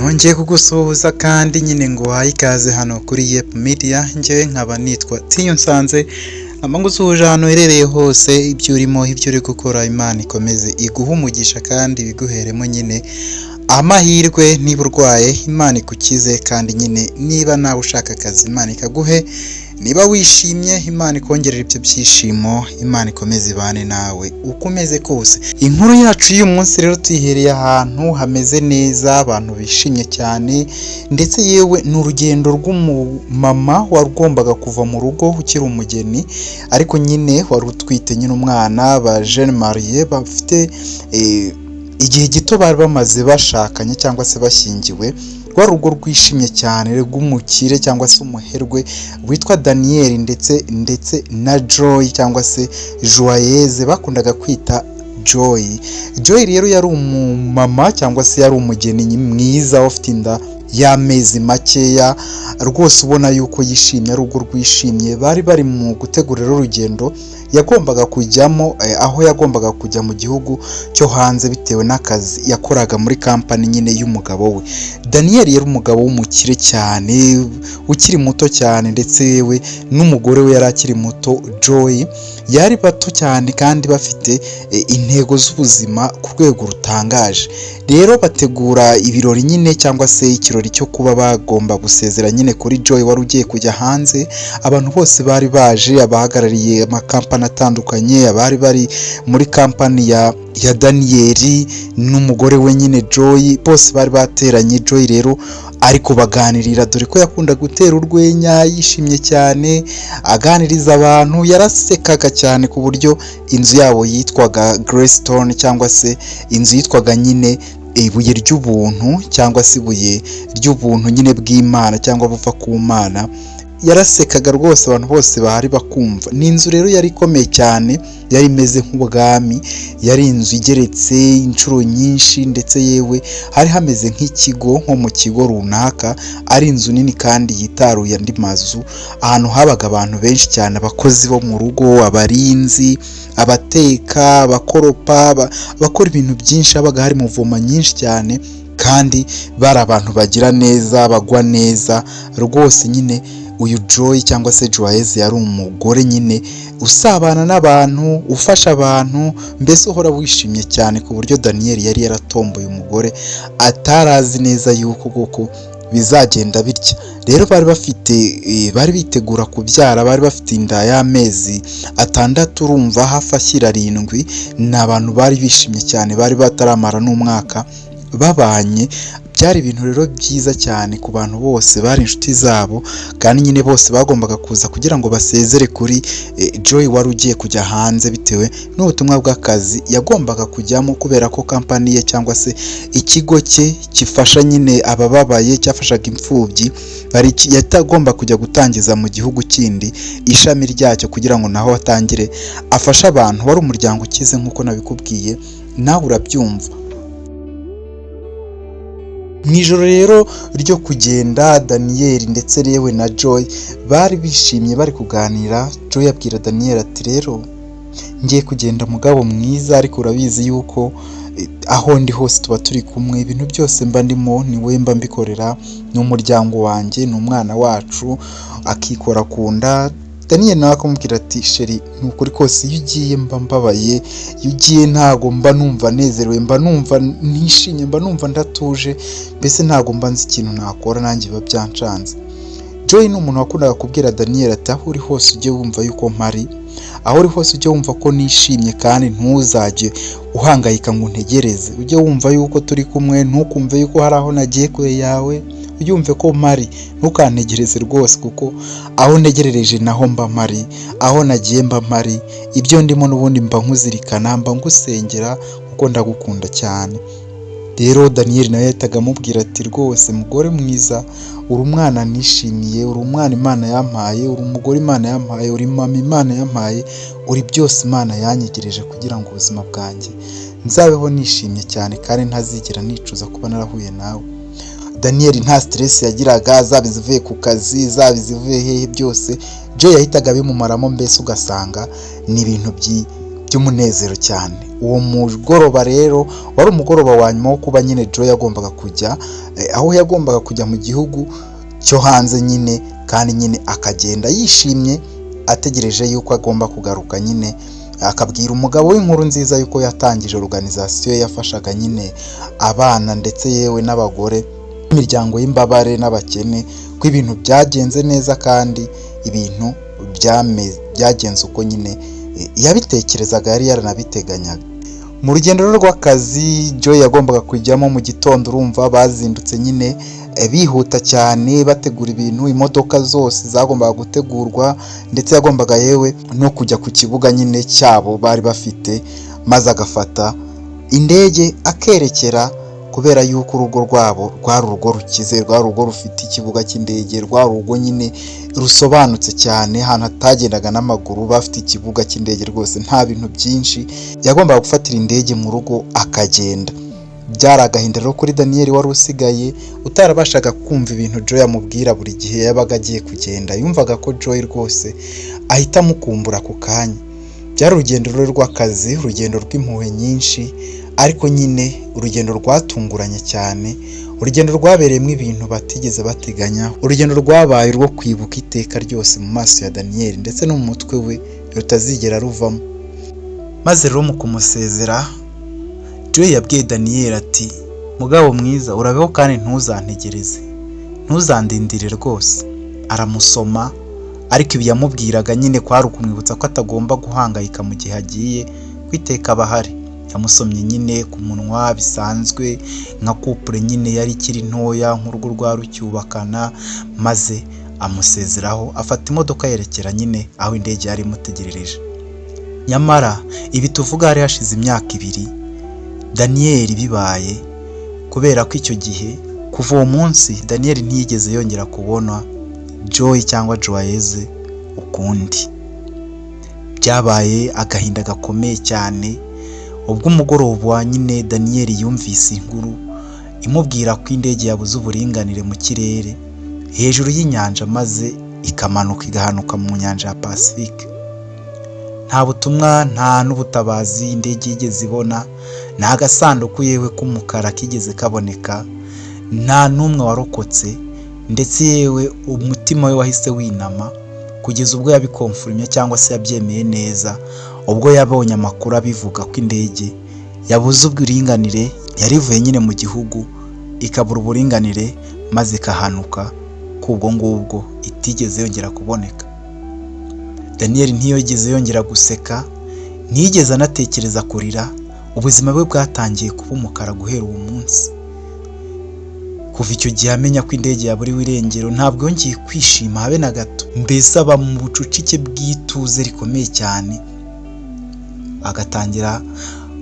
nongeye kugusuhuza kandi nyine ngo uhaye ikaze hano kuri Yep Media. Njyewe nkaba nitwa Tiyo Nsanze, ngusuhuje ahantu uherereye hose. Ibyo urimo, ibyo uri gukora, Imana ikomeze iguhe umugisha kandi biguheremo nyine amahirwe. Niba urwaye, Imana ikukize, kandi nyine niba nawe ushaka akazi, Imana ikaguhe. Niba wishimye, Imana ikongerera ibyo byishimo. Imana ikomeze ibane nawe uko umeze kose. Inkuru yacu y'uyu munsi rero tuyihereye ahantu hameze neza, abantu bishimye cyane, ndetse yewe ni urugendo rw'umumama wagombaga kuva mu rugo ukiri umugeni, ariko nyine wari utwite nyine umwana, ba jeune marié bafite igihe gito bari bamaze bashakanye cyangwa se bashyingiwe. Rwa rugo rwishimye cyane rw'umukire cyangwa se umuherwe witwa Daniel ndetse na Joy cyangwa se Joyeuse bakundaga kwita Joy. Joy rero yari umumama cyangwa se yari umugeni mwiza ufite inda y'amezi makeya, rwose ubona yuko yishimye, ari urugo rwishimye. Bari mu gutegura urugendo yagombaga kujyamo, aho yagombaga kujya mu gihugu cyo hanze bitewe n'akazi yakoraga muri kampani nyine y'umugabo we. Daniel yari umugabo w'umukire cyane, ukiri muto cyane, ndetse yewe n'umugore we yari akiri muto Joy. Yari bato cyane kandi bafite intego z'ubuzima ku rwego rutangaje. Rero bategura ibirori nyine, cyangwa se ikirori cyo kuba bagomba gusezera nyine kuri Joy wari ugiye kujya hanze. Abantu bose bari baje, abahagarariye amakampani atandukanye, abari bari muri kampani ya Daniel n'umugore we nyine Joy, bose bari bateranye. Joy rero ari kubaganirira, dore ko yakunda gutera urwenya, yishimye cyane, aganiriza abantu. Yarasekaga cyane ku buryo inzu yabo yitwaga Greystone, cyangwa se inzu yitwaga nyine ibuye ry'ubuntu, cyangwa se ibuye ry'ubuntu nyine bw'Imana cyangwa buva ku Mana. Yarasekaga rwose, abantu bose bahari bakumva. Ni inzu rero yari ikomeye cyane, yari imeze nk'ubwami, yari inzu igeretse inshuro nyinshi, ndetse yewe hari hameze nk'ikigo, nko mu kigo runaka. Ari inzu nini kandi yitaruye andi mazu, ahantu habaga abantu benshi cyane, abakozi bo mu rugo, abarinzi, abateka, abakoropa, bakora ibintu byinshi. Habaga hari muvoma nyinshi cyane, kandi bari abantu bagira neza, bagwa neza rwose. Nyine uyu Joy cyangwa se Joyeuse yari umugore nyine usabana n'abantu, ufasha abantu, mbese uhora wishimye cyane, ku buryo Daniel yari yaratomboye umugore atarazi neza yuko koko bizagenda bitya. Rero bari bitegura kubyara, bari bafite inda y'amezi 6, urumva hafi ashyira 7. Ni abantu bari bishimye cyane, bari bataramara n'umwaka babanye. Byari ibintu rero byiza cyane ku bantu bose, bari inshuti zabo, kandi nyine bose bagombaga kuza kugira ngo basezere kuri Joy wari ugiye kujya hanze bitewe n'ubutumwa bw'akazi yagombaga kujyamo, kubera ko kampani ye cyangwa se ikigo cye gifasha nyine abababaye, cyafashaga imfubyi, yatagomba kujya gutangiza mu gihugu kindi ishami ryacyo, kugira ngo naho atangire afashe abantu. Wari umuryango ukize nk'uko nabikubwiye, nawe urabyumva. Mu ijoro rero ryo kugenda, Daniel ndetse yewe na Joy bari bishimye, bari kuganira. Joy abwira Daniel ati, rero ngiye kugenda mugabo mwiza, ariko urabizi yuko aho ndi hose tuba turi kumwe, ibintu byose mba ndimo ni we mba mbikorera, ni umuryango wanjye, ni umwana wacu, akikora ku nda. Daniel nawe akamubwira ati, sheri ni ukuri kose, iyo ugiye mba mbabaye, iyo ugiye ntago mba numva nezerewe, mba numva nishimye, mba numva ndatuje, mbese ntago mba nzi ikintu nakora, nanjye biba byancanze. Joy ni umuntu wakundaga kubwira Daniel ati, aho uri hose ujye wumva yuko mpari, aho uri hose ujye wumva ko nishimye, kandi ntuzajye uhangayika ngo untegereze. Ujye wumva yuko turi kumwe, ntukumve yuko hari aho nagiye kure yawe, uyumve ko mpari, ntukantegereze rwose, kuko aho ntegerereje naho mba mpari, aho nagiye mba mpari. Ibyo ndimo n'ubundi mba nkuzirikana, mba ngusengera, kuko ndagukunda cyane. Rero Daniel nawe yahitaga amubwira ati, rwose mugore mwiza, uri umwana nishimiye, uri umwana Imana yampaye, uri umugore Imana yampaye, uri mama Imana yampaye, uri byose Imana yanyegereje, kugira ngo ubuzima bwanjye nzabeho nishimye cyane, kandi ntazigera nicuza kuba narahuye nawe. Daniel nta stress yagiraga, zaba izivuye ku kazi, zaba izivuye hehe, byose Joy yahitaga bimumaramo, mbese ugasanga ni ibintu by'umunezero cyane. Uwo mugoroba rero wari umugoroba wa nyuma wo kuba nyine Joy yagombaga kujya aho yagombaga kujya mu gihugu cyo hanze nyine, kandi nyine akagenda yishimye ategereje yuko agomba kugaruka nyine akabwira umugabo w'inkuru nziza yuko yatangije organization yafashaga nyine abana ndetse yewe n'abagore, imiryango y'imbabare n'abakene, ko ibintu byagenze neza kandi ibintu byagenze uko nyine yabitekerezaga, yari yaranabiteganyaga. Mu rugendo rw'akazi Joy yagombaga kujyamo mu gitondo, urumva bazindutse nyine bihuta cyane bategura ibintu, imodoka zose zagombaga gutegurwa ndetse yagombaga yewe no kujya ku kibuga nyine cyabo bari bafite, maze agafata indege akerekera, kubera yuko urugo rwabo rwari urugo rukize, rwari urugo rufite ikibuga cy'indege, rwari urugo nyine rusobanutse cyane, ahantu hatagendaga n'amaguru, bafite ikibuga cy'indege rwose nta bintu byinshi. Yagombaga gufatira indege mu rugo akagenda. Byari agahinda rero kuri Daniel wari usigaye utarabashaga kumva ibintu Joy amubwira buri gihe yabaga agiye kugenda. Yumvaga ko Joy rwose ahita amukumbura ako kanya. Byari urugendo rero rw'akazi, urugendo rw'impuhwe nyinshi, ariko nyine urugendo rwatunguranye cyane, urugendo rwabereyemo ibintu batigeze bateganya, urugendo rwabaye rwo kwibuka iteka ryose mu maso ya Daniel ndetse no mu mutwe we rutazigera ruvamo. Maze rero mu kumusezera Joy yabwiye Daniel ati mugabo mwiza urabeho kandi ntuzantegereze, ntuzandindire rwose. Aramusoma, ariko ibi yamubwiraga nyine kwari ukumwibutsa ko atagomba guhangayika mu gihe agiye kwiteka abahari. Yamusomye nyine ku munwa bisanzwe nka couple nyine yari ikiri ntoya, nk'urugo rwa rucyubakana, maze amusezeraho afata imodoka yerekera nyine aho indege yari imutegerereje. Nyamara ibi tuvuga hari hashize imyaka 2 Daniel bibaye, kubera ko icyo gihe kuva uwo munsi Daniel ntiyigeze yongera kubona Joy cyangwa Joyeuse ukundi. Byabaye agahinda gakomeye cyane ubwo umugoroba wa nyine Daniel yumvise inkuru imubwira ko indege yabuze uburinganire mu kirere hejuru y'inyanja, maze ikamanuka igahanuka mu nyanja ya Pacifique. Nta butumwa nta n'ubutabazi indege yigeze ibona, nta gasanduku yewe k'umukara kigeze kaboneka, nta n'umwe warokotse, ndetse yewe umutima we wahise winama kugeza ubwo yabikonfirmye cyangwa se yabyemeye neza, ubwo yabonye amakuru abivuga ko indege yabuze uburinganire, yarivuye nyine mu gihugu ikabura uburinganire, maze ikahanuka kubwo ngubwo itigeze yongera kuboneka. Daniel ntiyigeze yongera guseka, ntiyigeze anatekereza kurira. Ubuzima bwe bwatangiye kuba umukara guhera uwo munsi. Kuva icyo gihe amenya ko indege yaburiwe irengero, ntabwo yongeye kwishima habe na gato, mbese aba mu bucucike bw'ituze rikomeye cyane. Agatangira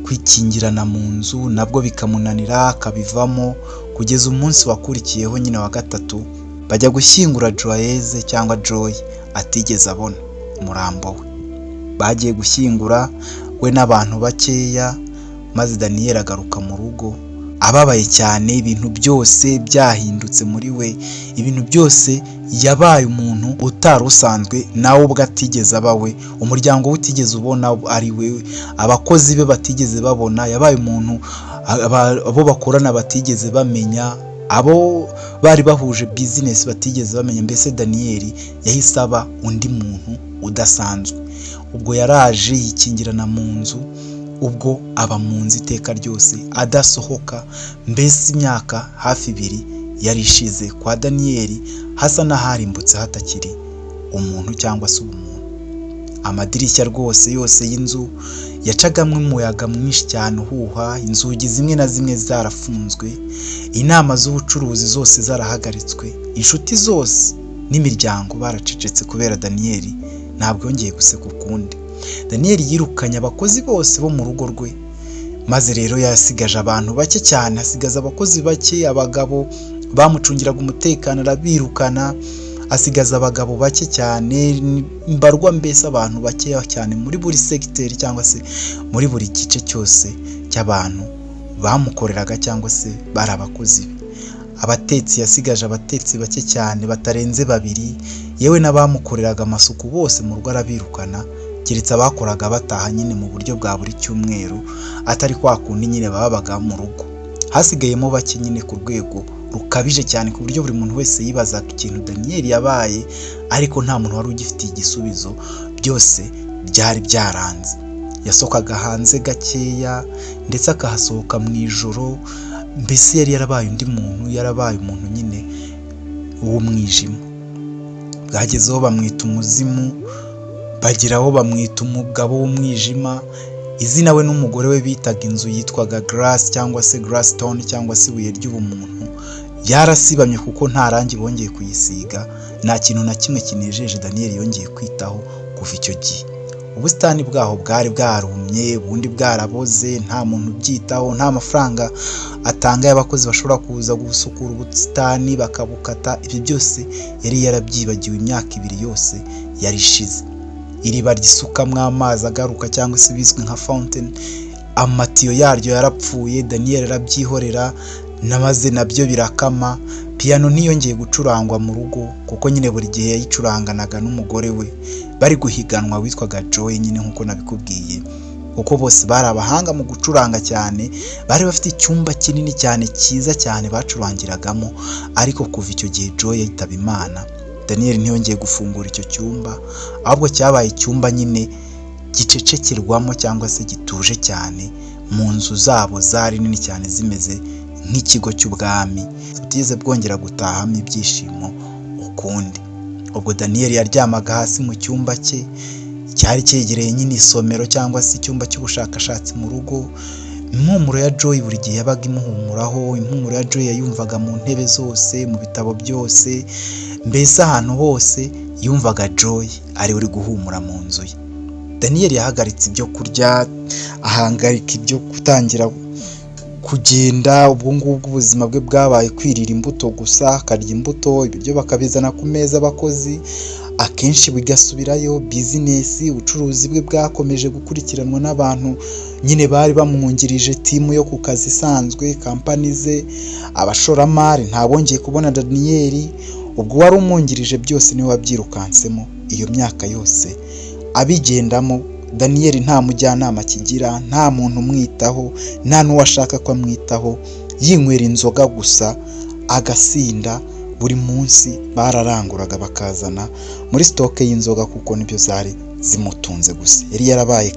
kwikingirana mu nzu, nabwo bikamunanira akabivamo, kugeza umunsi wakurikiyeho nyine wa 3 bajya gushyingura Joyeuse cyangwa Joy atigeze abona umurambo we. Bagiye gushyingura we n'abantu bakeya, maze Daniel agaruka mu rugo ababaye cyane, ibintu byose byahindutse muri we, ibintu byose yabaye umuntu utari usanzwe nawe ubwo atigeze abawe, umuryango we utigeze ubona ari we, abakozi be batigeze babona, yabaye umuntu abo bakorana batigeze bamenya, abo bari bahuje business batigeze bamenya. Mbese Daniel yahise aba undi muntu udasanzwe. Ubwo yaraje yikingirana mu nzu, ubwo aba mu nzu iteka ryose adasohoka. Mbese imyaka hafi 2 yari ishize kwa Daniel hasa n'aharimbutse hatakiri umuntu cyangwa se ubumuntu. Amadirishya rwose yose y'inzu yacagamwe umuyaga mwinshi cyane uhuha, inzugi zimwe na zimwe zarafunzwe, inama z'ubucuruzi zose zarahagaritswe, inshuti zose n'imiryango baracecetse kubera Daniel ntabwo yongeye guseka ukundi. Daniel yirukanye abakozi bose bo mu rugo rwe, maze rero yasigaje abantu bake cyane, asigaza abakozi bake, abagabo bamucungiraga umutekano arabirukana, asigaza abagabo bake cyane, mbarwa mbese abantu bake cyane muri buri secteur cyangwa se muri buri gice cyose cy'abantu bamukoreraga cyangwa se bari abakozi be. Abatetsi yasigaje abatetsi bake cyane batarenze 2, yewe n'abamukoreraga amasuku bose mu rugo arabirukana, keretse abakoraga bataha nyine mu buryo bwa buri cyumweru, atari kwa kundi nyine babaga mu rugo. Hasigayemo bake nyine ku rwego rukabije cyane ku buryo buri muntu wese yibazaga ikintu Daniel yabaye, ariko nta muntu wari ugifitiye igisubizo, byose byari byaranze. Yasohokaga hanze gakeya ndetse akahasohoka mu ijoro, mbese yari yarabaye undi muntu, yarabaye umuntu nyine w'umwijima. Bwagezeho bamwita umuzimu, bageraho bamwita umugabo w'umwijima. Izina we n'umugore we bitaga inzu yitwaga Grace cyangwa se Grasstone cyangwa se ibuye ry'ubumuntu. Yarasibamye kuko nta rangi bongeye kuyisiga, nta kintu na kimwe kinejeje Daniel yongeye kwitaho kuva icyo gihe. Ubusitani bwaho bwari bwarumye, ubundi bwaraboze, nta muntu ubyitaho, nta mafaranga atanga y'abakozi bashobora kuza gusukura ubusitani bakabukata. Ibyo byose yari yarabyibagiwe, imyaka 2 yose yari ishize. Iriba ryisukamwo amazi agaruka cyangwa se bizwi nka fountain, amatiyo yaryo yarapfuye. Daniel arabyihorera, namaze nabyo birakama. Piano ntiyongeye gucurangwa mu rugo kuko nyine buri gihe yayicuranganaga n'umugore we, bari guhiganwa witwaga Joy nyine nkuko nabikubwiye, kuko bose bari abahanga mu gucuranga cyane. Bari bafite icyumba kinini cyane cyiza cyane bacurangiragamo, ariko kuva icyo gihe Joy yitaba Imana, Daniel ntiyongeye gufungura icyo cyumba, ahubwo cyabaye icyumba nyine gicecekerwamo cyangwa se gituje cyane mu nzu zabo zari nini cyane zimeze nk'ikigo cy'ubwami, butigeze bwongera gutahamo ibyishimo ukundi. Ubwo Daniel yaryamaga hasi mu cyumba cye, cyari cyegereye nyine isomero cyangwa se icyumba cy'ubushakashatsi mu rugo. Impumuro ya Joy buri gihe yabaga imuhumuraho, impumuro ya Joy yayumvaga mu ntebe zose, mu bitabo byose, mbese ahantu hose yumvaga Joy ari uri guhumura mu nzu ye. Daniel yahagaritse ibyo kurya, ahangarika ibyo gutangira kugenda. Ubwo ngubwo ubuzima bwe bwabaye kwirira imbuto gusa, akarya imbuto, ibiryo bakabizana ku meza abakozi, akenshi bigasubirayo. Bizinesi, ubucuruzi bwe bwakomeje gukurikiranwa n'abantu nyine bari bamwungirije, timu yo ku kazi isanzwe, kampani ze, abashoramari ntabongeye kubona Daniel. Ubwo wari umwungirije byose niwe wabyirukansemo iyo myaka yose abigendamo. Daniel nta mujyanama kigira, nta muntu umwitaho, nta n'uwashaka ko amwitaho, yinywera inzoga gusa agasinda. Buri munsi bararanguraga bakazana muri stoke y'inzoga kuko nibyo zari zimutunze gusa. Yari yarabaye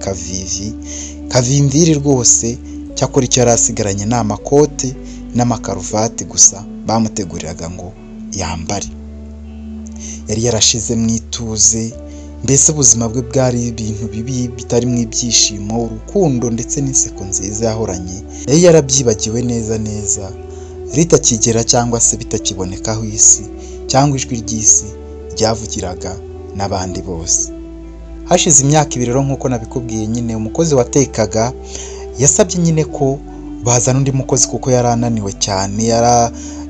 kavimviri rwose. Cyakora icyo yari asigaranye ni amakote n'amakaruvati gusa bamuteguriraga ngo yambare. Yari yarashize mu ituze, mbese ubuzima bwe bwari ibintu bibi bitarimo ibyishimo, urukundo ndetse n'inseko nziza yahoranye. Yari yarabyibagiwe neza neza, ritakigera cyangwa se bitakibonekaho isi cyangwa ijwi ry'isi ryavugiraga n'abandi bose. Hashize imyaka 2 rero nkuko nabikubwiye nyine, umukozi watekaga yasabye nyine ko bazana undi mukozi kuko yari ananiwe cyane,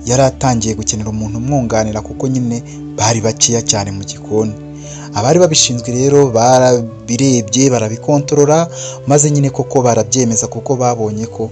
yari atangiye gukenera umuntu umwunganira kuko nyine bari bakeya cyane mu gikoni. Abari babishinzwe rero barabirebye barabikontorora, maze nyine koko barabyemeza kuko babonye ko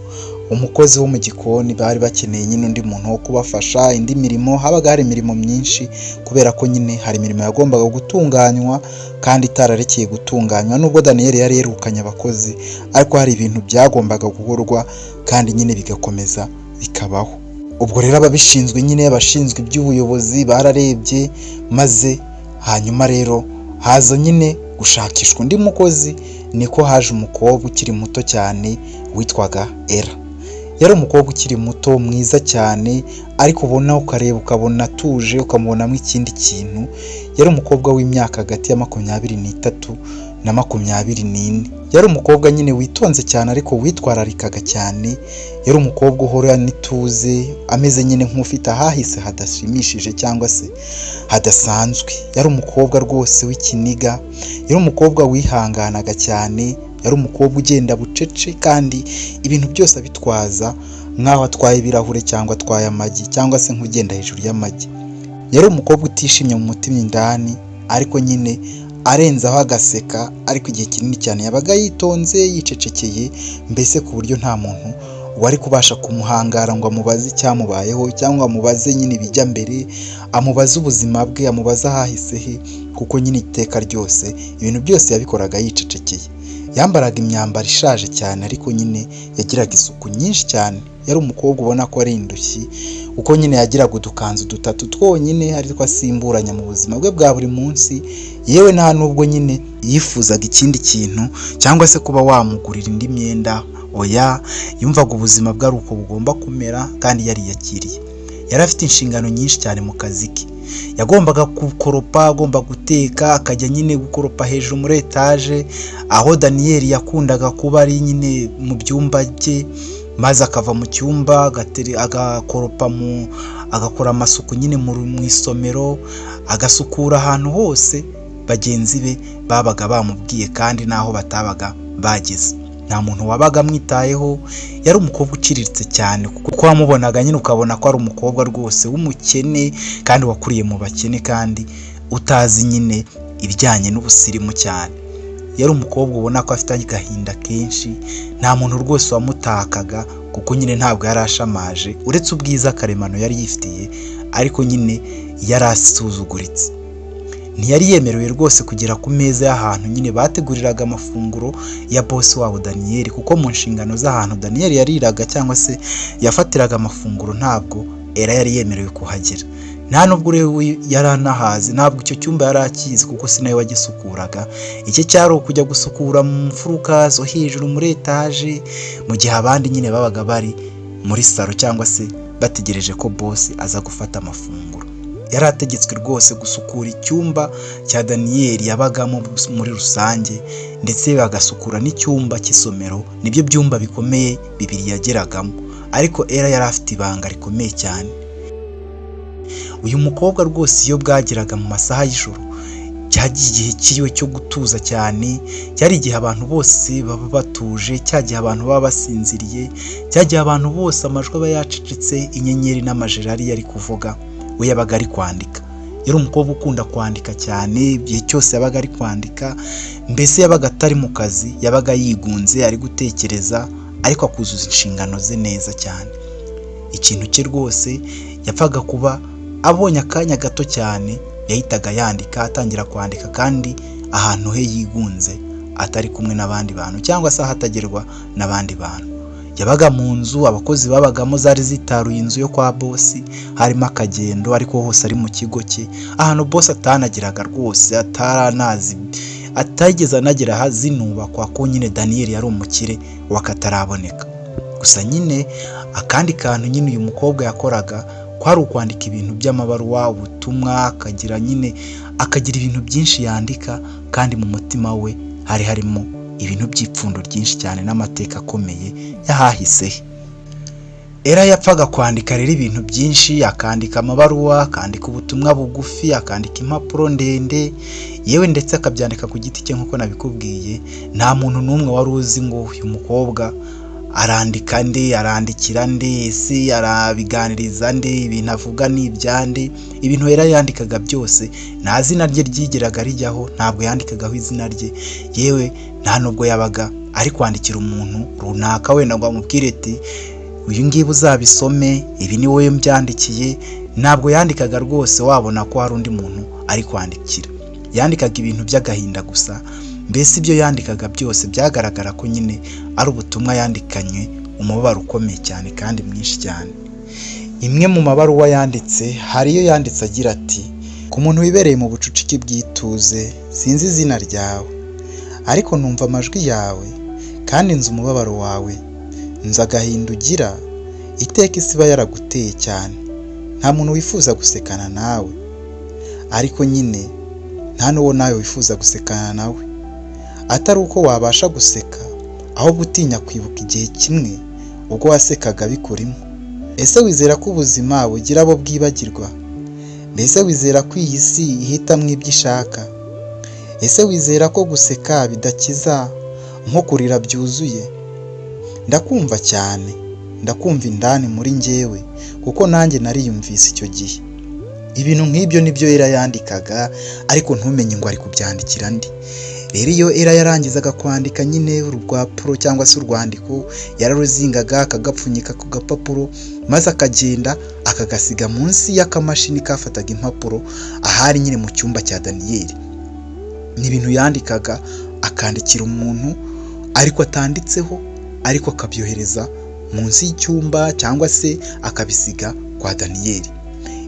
umukozi wo mu gikoni bari bakeneye nyine undi muntu wo kubafasha indi mirimo. Habaga hari imirimo myinshi kubera ko nyine hari imirimo yagombaga gutunganywa kandi itararekeye gutunganywa. Nubwo Daniel yari yerukanye abakozi, ariko hari ibintu byagombaga gukorwa kandi nyine bigakomeza bikabaho. Ubwo rero ababishinzwe nyine, abashinzwe iby'ubuyobozi bararebye, maze hanyuma rero haza nyine gushakishwa undi mukozi. Niko haje umukobwa ukiri muto cyane witwaga Ella. Yari umukobwa ukiri muto mwiza cyane, ariko ubona ukareba ukabona atuje, ukamubonamo ikindi kintu. Yari umukobwa w'imyaka hagati ya 23 na 24. Yari umukobwa nyine witonze cyane ariko witwararikaga cyane. Yari umukobwa uhora n'ituze, ameze nyine nk'ufite ahahise hadashimishije cyangwa se hadasanzwe. Yari umukobwa rwose w'ikiniga, yari umukobwa wihanganaga cyane, yari umukobwa ugenda bucece kandi ibintu byose abitwaza nk'aho atwaye ibirahure cyangwa atwaye amagi cyangwa se nk'ugenda hejuru y'amagi. Yari umukobwa utishimye mu mutima indani, ariko nyine arenzaho agaseka, ariko igihe kinini cyane yabaga yitonze yicecekeye, mbese ku buryo nta muntu wari kubasha kumuhangara ngo amubaze icyamubayeho cyangwa amubaze nyine ibijya mbere, amubaze ubuzima bwe, amubaze ahahise he, kuko nyine iteka ryose ibintu byose yabikoraga yicecekeye. Yambaraga imyambaro ishaje cyane ariko nyine yagiraga isuku nyinshi cyane. Yari umukobwa ubona ko ari indushyi kuko nyine yagiraga udukanzu 3 twonyine ariko asimburanya mu buzima bwe bwa buri munsi. Yewe nta nubwo nyine yifuzaga ikindi kintu cyangwa se kuba wamugurira indi myenda, oya, yumvaga ubuzima bwe ari uko bugomba kumera kandi yariyakiriye. Yari afite inshingano nyinshi cyane mu kazi ke. Yagombaga gukoropa, agomba guteka, akajya nyine gukoropa hejuru muri etaje aho Daniyeli yakundaga kuba ari nyine mu byumba bye, maze akava mu cyumba agakoropa agakora amasuku nyine mu isomero, agasukura ahantu hose bagenzi be babaga bamubwiye kandi naho batabaga bageze. Nta muntu wabaga amwitayeho. Yari umukobwa uciriritse cyane kuko wamubonaga nyine ukabona ko ari umukobwa rwose w'umukene kandi wakuriye mu bakene kandi utazi nyine ibijyanye n'ubusirimu cyane. Yari umukobwa ubona ko afite agahinda kenshi, nta muntu rwose wamutakaga kuko nyine ntabwo yari ashamaje uretse ubwiza karemano yari yifitiye, ariko nyine yari asuzuguritse. Ntiyari yemerewe rwose kugera ku meza y'ahantu nyine bateguriraga amafunguro ya boss wabo Daniyeli, kuko mu nshingano z'ahantu Daniyeli yariraga cyangwa se yafatiraga amafunguro ntabwo Ela yari yemerewe kuhagera. Nta nubwo yari anahazi, ntabwo icyo cyumba yari akizi kuko sinawe wagisukuraga. Iki cyari ukujya gusukura mu mfuruka zo hejuru muri etaje, mu gihe abandi nyine babaga bari muri salo cyangwa se bategereje ko boss aza gufata amafunguro. Yari ategetswe rwose gusukura icyumba cya Daniyeli yabagamo muri rusange, ndetse bagasukura n'icyumba cy'isomero. Nibyo byumba bikomeye 2 yageragamo, ariko Ela yari afite ibanga rikomeye cyane. Uyu mukobwa rwose iyo bwageraga mu masaha y'ijoro cyagiye igihe kiriwe cyo gutuza cyane, cyari igihe abantu bose baba batuje, cyagiye abantu baba basinziriye, cyagiye abantu bose amajwi aba yacecetse, inyenyeri n'amajerari yari kuvuga, we yabaga ari kwandika. Yari umukobwa ukunda kwandika cyane, igihe cyose yabaga ari kwandika, mbese yabaga atari mu kazi, yabaga yigunze ari gutekereza ariko akuzuza inshingano ze neza cyane. Ikintu cye rwose yapfaga kuba abonye akanya gato cyane yahitaga yandika, atangira kwandika kandi ahantu he yigunze, atari kumwe n'abandi bantu cyangwa se ahatagerwa n'abandi bantu. Yabaga mu nzu abakozi babagamo zari zitaruye inzu yo kwa boss, harimo akagendo ariko hose ari mu kigo cye, ahantu boss atanagiraga rwose, ataranazi, atageza anagera hazinubakwa ko nyine Daniyeli yari umukire wakataraboneka. Gusa nyine akandi kantu nyine uyu mukobwa yakoraga kwari ukwandika ibintu by'amabaruwa, ubutumwa, akagira ibintu byinshi yandika, kandi mu mutima we hari harimo ibintu by'ipfundo ryinshi cyane n'amateka akomeye yahahise. Ela yapfaga kwandika rero ibintu byinshi, akandika amabaruwa, akandika ubutumwa bugufi, akandika impapuro ndende, yewe ndetse akabyandika ku giti cye nk'uko nabikubwiye. Nta muntu n'umwe wari uzi ngo uyu mukobwa arandika nde, arandikira nde, ese arabiganiriza nde, ibintu avuga ni ibyande. Ibintu Ela yandikaga byose nta zina rye ryigeraga rijyaho, ntabwo yandikagaho izina rye, yewe nta nubwo yabaga ari kwandikira umuntu runaka wenda ngo amubwire ati uyu ngibi uzabisome, ibi ni wowe mbyandikiye. Ntabwo yandikaga rwose wabona ko hari undi muntu ari kwandikira. Yandikaga ibintu by'agahinda gusa, mbese ibyo yandikaga byose byagaragara ko nyine ari ubutumwa yandikanywe umubabaro ukomeye cyane kandi mwinshi cyane. Imwe mu mabaruwa yanditse, hari iyo yanditse agira ati: ku muntu wibereye mu bucucike bw'ituze, sinzi izina ryawe, ariko numva amajwi yawe kandi nzi umubabaro wawe, nzi agahinda ugira, iteka isi iba yaraguteye cyane. Nta muntu wifuza gusekana nawe, ariko nyine nta n'uwo nawe wifuza gusekana nawe, atari uko wabasha guseka, aho gutinya kwibuka igihe kimwe ubwo wasekaga bikurimo. Ese wizera ko ubuzima bugira abo bwibagirwa? Mbese wizera ko iyi si ihitamo ibyo ishaka? Ese wizera ko guseka bidakiza nko kurira byuzuye? Ndakumva cyane, ndakumva indani muri njyewe, kuko nanjye nariyumvise icyo gihe. ibintu nk'ibyo nibyo Ela yandikaga ariko ntumenye ngo ari kubyandikira ndi. Rero iyo Ela yarangizaga kwandika nyine urupapuro cyangwa se urwandiko yararuzingaga akagapfunyika ku gapapuro maze akagenda akagasiga munsi y'akamashini kafataga impapuro ahari nyine mu cyumba cya Daniyeli. Ni ibintu yandikaga akandikira umuntu ariko atanditseho ariko akabyohereza munsi y'icyumba cyangwa se akabisiga kwa Daniyeli.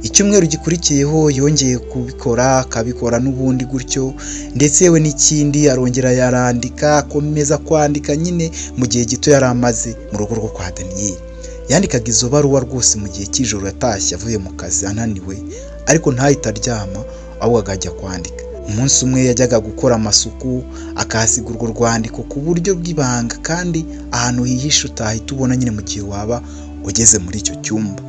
Icyumweru gikurikiyeho yongeye kubikora akabikora n'ubundi gutyo, ndetse yewe n'ikindi arongera yarandika akomeza kwandika nyine mu gihe gito yari amaze mu rugo rwo kwa Daniyeli. Yandikaga izo baruwa rwose mu gihe cy'ijoro yatashye avuye mu kazi ananiwe, ariko ntahita aryama ahubwo akajya kwandika. Umunsi umwe yajyaga gukora amasuku akahasiga urwo rwandiko ku buryo bw'ibanga kandi ahantu hihishe utahita ubona nyine mu gihe waba ugeze muri icyo cyumba.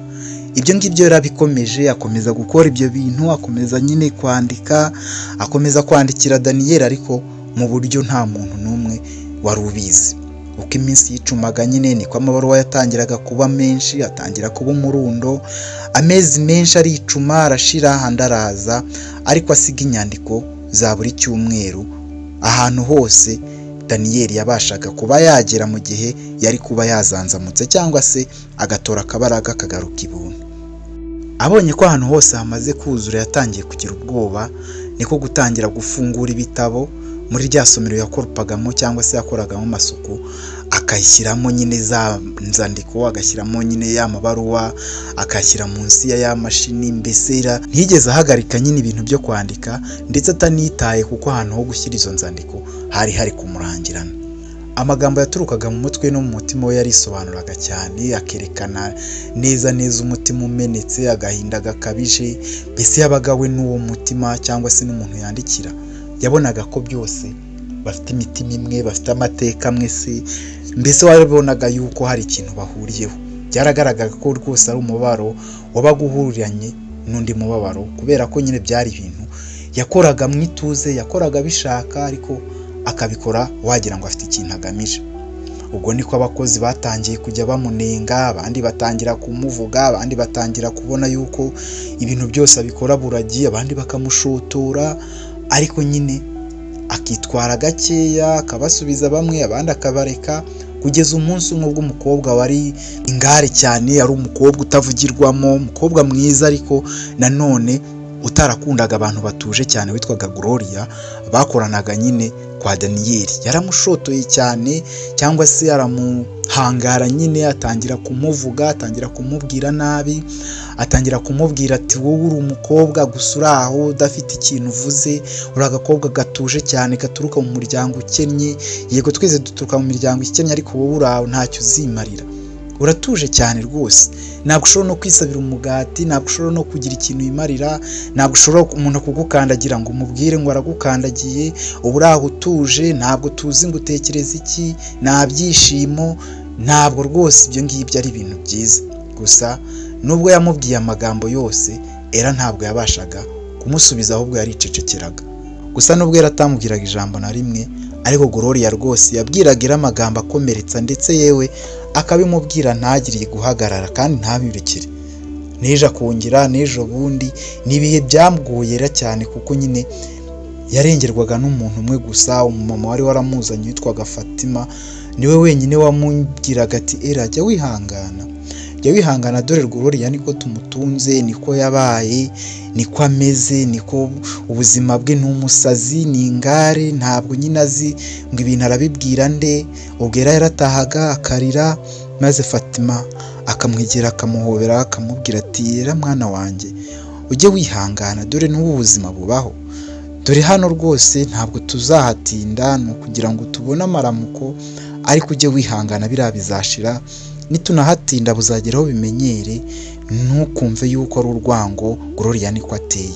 Ibyo ngibyo yarabikomeje, akomeza gukora ibyo bintu, akomeza nyine kwandika, akomeza kwandikira Daniyeli ariko mu buryo nta muntu n'umwe wari ubizi. Uko iminsi yicumaga nyine niko amabaruwa yatangiraga kuba menshi, atangira kuba umurundo, amezi menshi aricuma arashira andi araza, ariko asiga inyandiko za buri cyumweru ahantu hose Daniyeli yabashaga kuba yagera mu gihe yari kuba yazanzamutse cyangwa se agatora akabaraga akagaruka ibuntu. Abonye ko ahantu hose hamaze kuzura yatangiye kugira ubwoba, niko gutangira gufungura ibitabo muri rya somero yakorupagamo cyangwa se yakoragamo amasuku, akayishyiramo nyine za nzandiko, agashyiramo nyine ya mabaruwa, akashyira munsi ya mashini. Mbese ntiyigeze ahagarika nyine ibintu byo kwandika, ndetse atanitaye kuko ahantu ho gushyira izo nzandiko hari kumurangirana. Amagambo yaturukaga mu mutwe no mu mutima we yarisobanuraga cyane, akerekana neza umutima umenetse, agahinda gakabije. Mbese yabaga we n'uwo mutima cyangwa se n'umuntu yandikira yabonaga ko byose bafite imitima imwe, bafite amateka amwe se. Mbese wabonaga yuko hari ikintu bahuriyeho. Byaragaragaga ko rwose ari umubabaro wabaga uhuriranye n'undi mubabaro, kubera ko nyine byari ibintu yakoraga mu ituze, yakoraga bishaka, ariko akabikora wagira ngo afite ikintu agamije. Ubwo niko abakozi batangiye kujya bamunenga, abandi batangira kumuvuga, abandi batangira kubona yuko ibintu byose abikora buragiye, abandi bakamushotora, ariko nyine akitwara gakeya, akabasubiza bamwe abandi akabareka, kugeza umunsi umwe bw'umukobwa wari ingare cyane, ari umukobwa utavugirwamo, umukobwa mwiza ariko nanone utarakundaga abantu batuje cyane, witwaga Gloria, bakoranaga nyine kwa Daniyeli. Yaramushotoye cyane cyangwa se aramuhangara nyine, atangira kumuvuga, atangira kumubwira nabi, atangira kumubwira ati wowe uri umukobwa gusa uri aho udafite ikintu uvuze, uri agakobwa gatuje cyane gaturuka mu muryango ukennye. Yego twese duturuka mu miryango ikennye, ariko wowe uri aho ntacyo uzimarira, uratuje cyane rwose, ntabwo ushobora no kwisabira umugati, ntabwo ushobora no kugira ikintu wimarira, ntabwo ushobora umuntu kugukandagira ngo umubwire ngo aragukandagiye, uba uri aho utuje, ntabwo tuzi ngo utekereza iki, nta byishimo, ntabwo rwose ibyo ngibyo ari ibintu byiza. Gusa nubwo yamubwiye amagambo yose, Ela ntabwo yabashaga kumusubiza, ahubwo yaricecekeraga. Gusa nubwo Ela atamubwiraga ijambo na rimwe, ariko Gloria rwose yabwiraga Ela amagambo akomeretsa, ndetse yewe akabimubwira ntagiriye guhagarara kandi ntabirekere. Neje akongera n'ejo bundi, n'ibihe byamuguyera cyane, kuko nyine yarengerwaga n'umuntu umwe gusa, umumama wari waramuzanye witwaga Fatima. Niwe wenyine wamubwiraga ati Ela jya wihangana, dore Gloria niko tumutunze, niko yabaye, niko ameze, niko ubuzima bwe n'umusazi, ni ingare, ntabwo nyine azi ngo ibintu arabibwira nde. Ubwo Ela yaratahaga akarira, maze Fatima akamwegera akamuhobera akamubwira ati Ela mwana wanjye ujye wihangana, dore n'ubu buzima bubaho, dore hano rwose ntabwo tuzahatinda, ni ukugira ngo tubone amaramuko, ariko ujye wihangana biriya bizashira, nitunahatinda buzageraho bimenyere, ntukumve yuko ari urwango. Gloria niko ateye,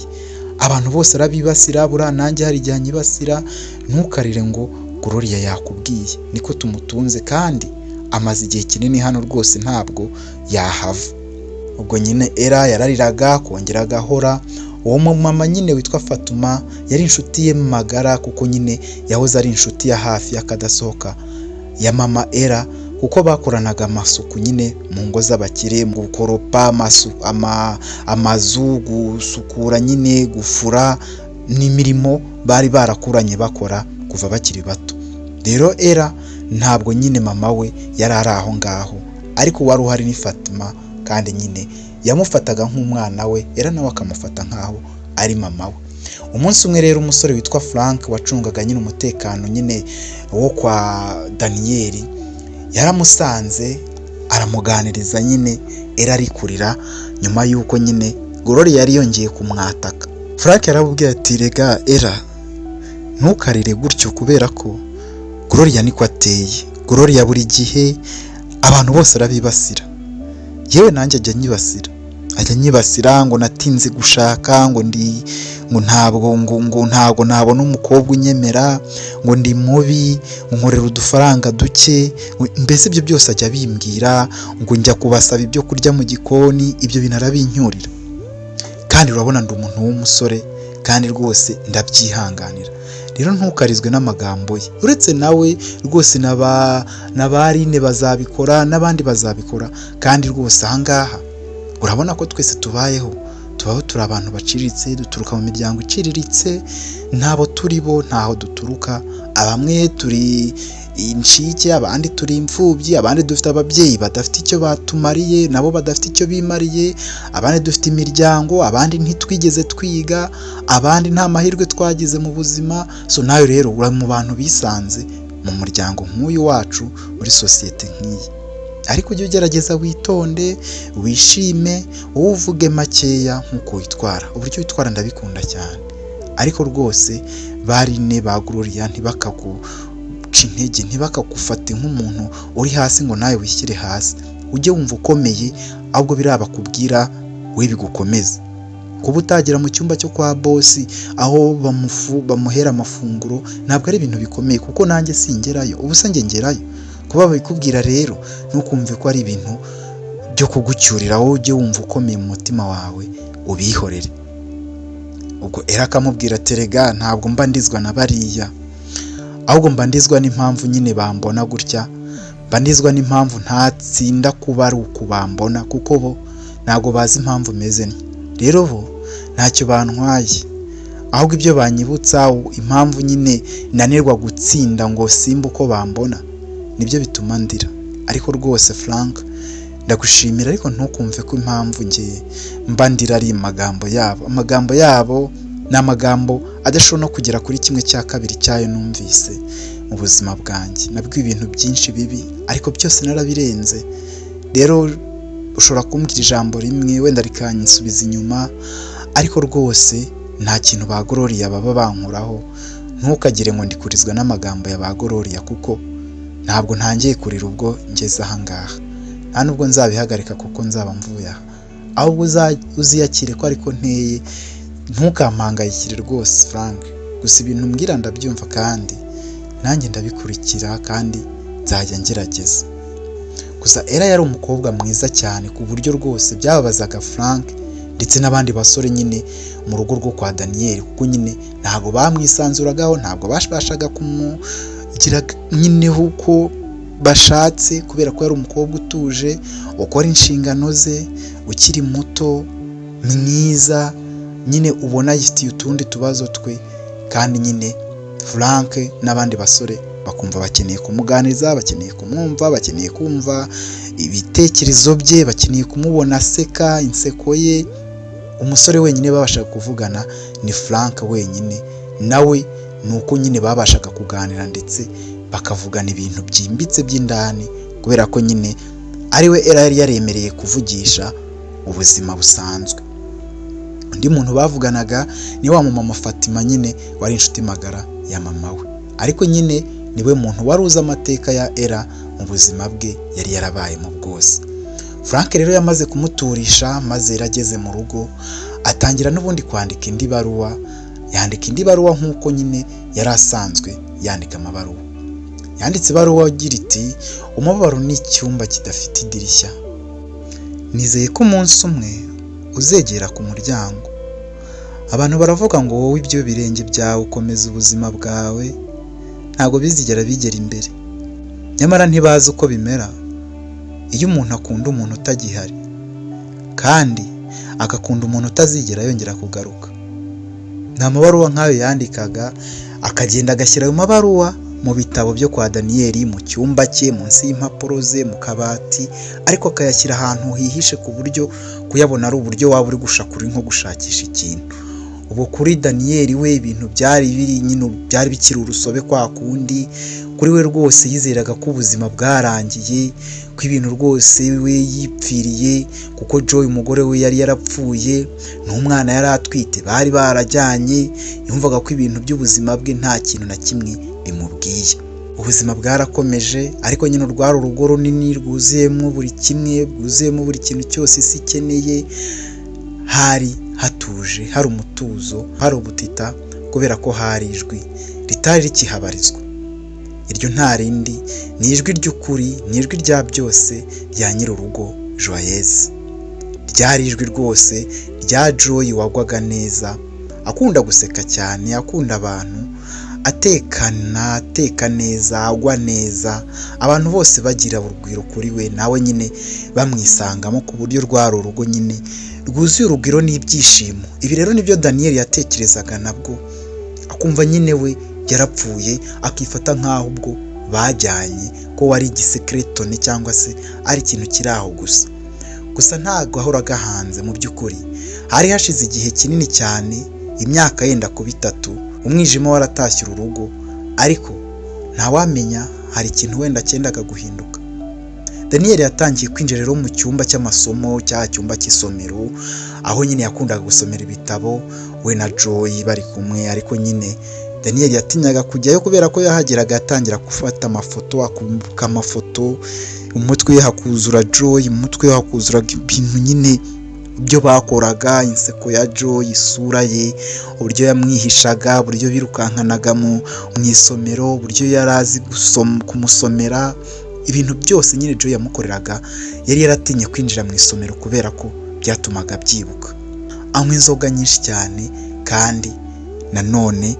abantu bose arabibasira, buriya nanjye hari igihe anyibasira, ntukarire ngo Gloria yakubwiye, niko tumutunze kandi amaze igihe kinini hano rwose ntabwo yahava. Ubwo nyine Ela yarariraga kongera agahora. Uwo mama nyine witwa Fatuma yari inshuti ye magara, kuko nyine yahoze ari inshuti ya hafi y'akadasohoka ya mama Ela, kuko bakoranaga amasuku nyine mu ngo z'abakire, mu gukoropa amazu, gusukura nyine, gufura, n'imirimo bari barakuranye bakora kuva bakiri bato. Rero Ella ntabwo nyine mama we yari ari aho ngaho, ariko wari uhari ni Fatima, kandi nyine yamufataga nk'umwana we, Ella nawe akamufata nk'aho ari mama we. Umunsi umwe rero umusore witwa Frank wacungaga nyine umutekano nyine wo kwa Daniel yaramusanze aramuganiriza nyine, Ella ari kurira nyuma y'uko nyine Gloria yari yongeye kumwataka. Frank yarabubwiye ati rega Ella ntukarire gutyo kubera ko Gloria niko ateye. Gloria buri gihe abantu bose arabibasira, yewe nanjye ajya nyibasira ngo natinze gushaka, ngo ntabwo nabona umukobwa unyemera, ngo ndi mubi, ngo nkorera udufaranga duke, mbese ibyo byose ajya bimbwira, ngo njya kubasaba ibyo kurya mu gikoni, ibyo bintu arabincyurira. Kandi urabona ndi umuntu w'umusore, kandi rwose ndabyihanganira. Rero ntukarizwe n'amagambo ye, uretse nawe rwose n'abarine bazabikora, n'abandi bazabikora, kandi rwose ahangaha urabona ko twese tubaho turi abantu baciriritse, duturuka mu miryango iciriritse, ntabo turi bo, ntaho duturuka, bamwe turi incike, abandi turi imfubyi, abandi dufite ababyeyi badafite icyo batumariye, nabo badafite icyo bimariye, abandi dufite imiryango, abandi ntitwigeze twiga, abandi nta mahirwe twagize mu buzima. So nawe rero uri mu bantu bisanze mu muryango nk'uyu wacu, muri sosiyete nk'iyi, ariko ujye ugerageza witonde, wishime, wowe uvuge makeya nk'uko witwara. Uburyo witwara ndabikunda cyane, ariko rwose barine ba Gloria ntibakaguca intege, ntibakagufate nk'umuntu uri hasi ngo nawe wishyire hasi. Ujye wumva ukomeye, ahubwo biriya bakubwira we bigukomeza. Kuba utagera mu cyumba cyo kwa bosi aho bamuhera amafunguro ntabwo ari ibintu bikomeye, kuko nanjye singerayo, ubu se ngerayo. Kuba babikubwira rero ntukumve ko ari ibintu byo kugucyurira, wowe ujye wumva ukomeye mu mutima wawe, ubihorere. Ubwo Ella akamubwira ati rega ntabwo mba ndizwa na bariya, ahubwo mba ndizwa n'impamvu nyine bambona gutya, mba ndizwa n'impamvu ntatsinda kuba ari uku bambona, kuko bo ntabwo bazi impamvu meze nti. Rero bo ntacyo bantwaye, ahubwo ibyo banyibutsa impamvu nyine nanirwa gutsinda ngo simba uko bambona, nibyo bituma ndira. Ariko rwose Frank ndagushimira, ariko ntukumve ko impamvu ngiye mba ndira ari amagambo yabo. Amagambo yabo ni amagambo adashobora no kugera kuri 1/2 cyayo numvise mu buzima bwanjye. Nabwo ibintu byinshi bibi, ariko byose narabirenze. Rero ushobora kumbwira ijambo rimwe wenda rikanyisubiza inyuma, ariko rwose nta kintu ba Gloria baba bankuraho. Ntukagire ngo ndikurizwa n'amagambo ya ba Gloria, kuko ntabwo ntangiye kurira ubwo ngeze ahangaha, nta nubwo nzabihagarika kuko nzaba mvuye aha. Ahubwo uziyakire ko ariko nteye, ntukampangayikire rwose Frank. Gusa ibintu mbwira ndabyumva, kandi nanjye ndabikurikira, kandi nzajya ngerageza. Gusa Ella yari umukobwa mwiza cyane ku buryo rwose byababazaga Frank ndetse n'abandi basore nyine mu rugo rwo kwa Daniel, kuko nyine ntabwo bamwisanzuragaho, ntabwo bashaka kumugira nyine uko bashatse, kubera ko yari umukobwa utuje, ukora inshingano ze, ukiri muto, mwiza, nyine ubona yifitiye utundi tubazo twe. Kandi nyine Frank n'abandi basore bakumva bakeneye kumuganiriza, bakeneye kumwumva, bakeneye kumva ibitekerezo bye, bakeneye kumubona aseka inseko ye. Umusore wenyine babashaga kuvugana ni Frank wenyine, nawe nuko nyine babashaga kuganira ndetse bakavugana ibintu byimbitse by'indani, kubera ko nyine ariwe Ella yari yaremereye kuvugisha ubuzima busanzwe. Undi muntu bavuganaga ni wa mama Fatima nyine wari inshuti magara ya mama we, ariko nyine niwe muntu wari uzi amateka ya Ella mu buzima bwe yari yarabayemo bwose. Frank rero yamaze kumuturisha, maze yarageze mu rugo atangira n'ubundi kwandika indi baruwa. Yandika indi baruwa nk'uko nyine yari asanzwe yandika amabaruwa. Yanditse baruwa agira iti umubabaro ni icyumba kidafite idirishya, nizeye ko umunsi umwe uzegera ku muryango. Abantu baravuga ngo wowe ibyo birenge byawe ukomeza ubuzima bwawe, ntabwo bizigera bigera imbere. nyamara ntibazi uko bimera iyo umuntu akunda umuntu utagihari kandi agakunda umuntu utazigera yongera kugaruka. nta mabaruwa nk'ayo yandikaga, akagenda agashyira ayo mabaruwa mu bitabo byo kwa Daniyeli, mu cyumba cye, munsi y'impapuro ze, mu kabati, ariko akayashyira ahantu hihishe ku buryo kuyabona ari uburyo waba uri gushakura nko gushakisha ikintu. Ubu kuri Daniyeli we ibintu byari biri nyine byari bikiri urusobe kwa kundi, kuri we rwose yizeraga ko ubuzima bwarangiye, ko ibintu rwose we yipfiriye, kuko Joy umugore we yari yarapfuye n'umwana yari atwite bari barajyanye, yumvaga ko ibintu by'ubuzima bwe nta kintu na kimwe bimubwiye. Ubuzima bwarakomeje, ariko nyine urwari urugo runini rwuzuyemo buri kimwe, rwuzuyemo buri kintu cyose isi ikeneye. Hari hatuje, hari umutuzo, hari ubutita, kubera ko hari ijwi ritari rikihabarizwa. Iryo nta rindi ni ijwi ry'ukuri, ni ijwi rya byose rya nyir'urugo Joyeuse. Ryari ijwi rwose rya Joy wagwaga neza, akunda guseka cyane, akunda abantu, ateka neza, agwa neza, abantu bose bagira urugwiro kuri we, nawe nyine bamwisangamo, ku buryo rwari urugo nyine rwuzuye urugwiro n'ibyishimo. Ibi rero nibyo Daniyeli yatekerezaga nabwo, akumva nyine we yarapfuye, akifata nk'aho ubwo bajyanye ko wari igisekeretone cyangwa se ari ikintu kiri aho gusa. Gusa ntabwo ahoraga hanze. Mu by'ukuri hari hashize igihe kinini cyane, imyaka yenda kuba 3, umwijima waratashye uru rugo, ariko ntawamenya hari ikintu wenda cyendaga guhinduka. Daniyeli yatangiye kwinjira rero mu cyumba cy'amasomo, cya cyumba cy'isomero, aho nyine yakundaga gusomera ibitabo we na Joy bari kumwe, ariko nyine Daniyeli yatinyaga kujyayo kubera ko yahageraga atangira gufata amafoto, akumbuka amafoto, umutwe we hakuzura Joy, umutwe we hakuzura ibintu nyine ibyo bakoraga, inseko ya Joy, isura ye, uburyo yamwihishaga, uburyo birukankanaga mu isomero, uburyo yari azi kumusomera, ibintu byose nyine Joy yamukoreraga. Yari yaratinye kwinjira mu isomero kubera ko byatumaga byibuka. Anywa inzoga nyinshi cyane, kandi nanone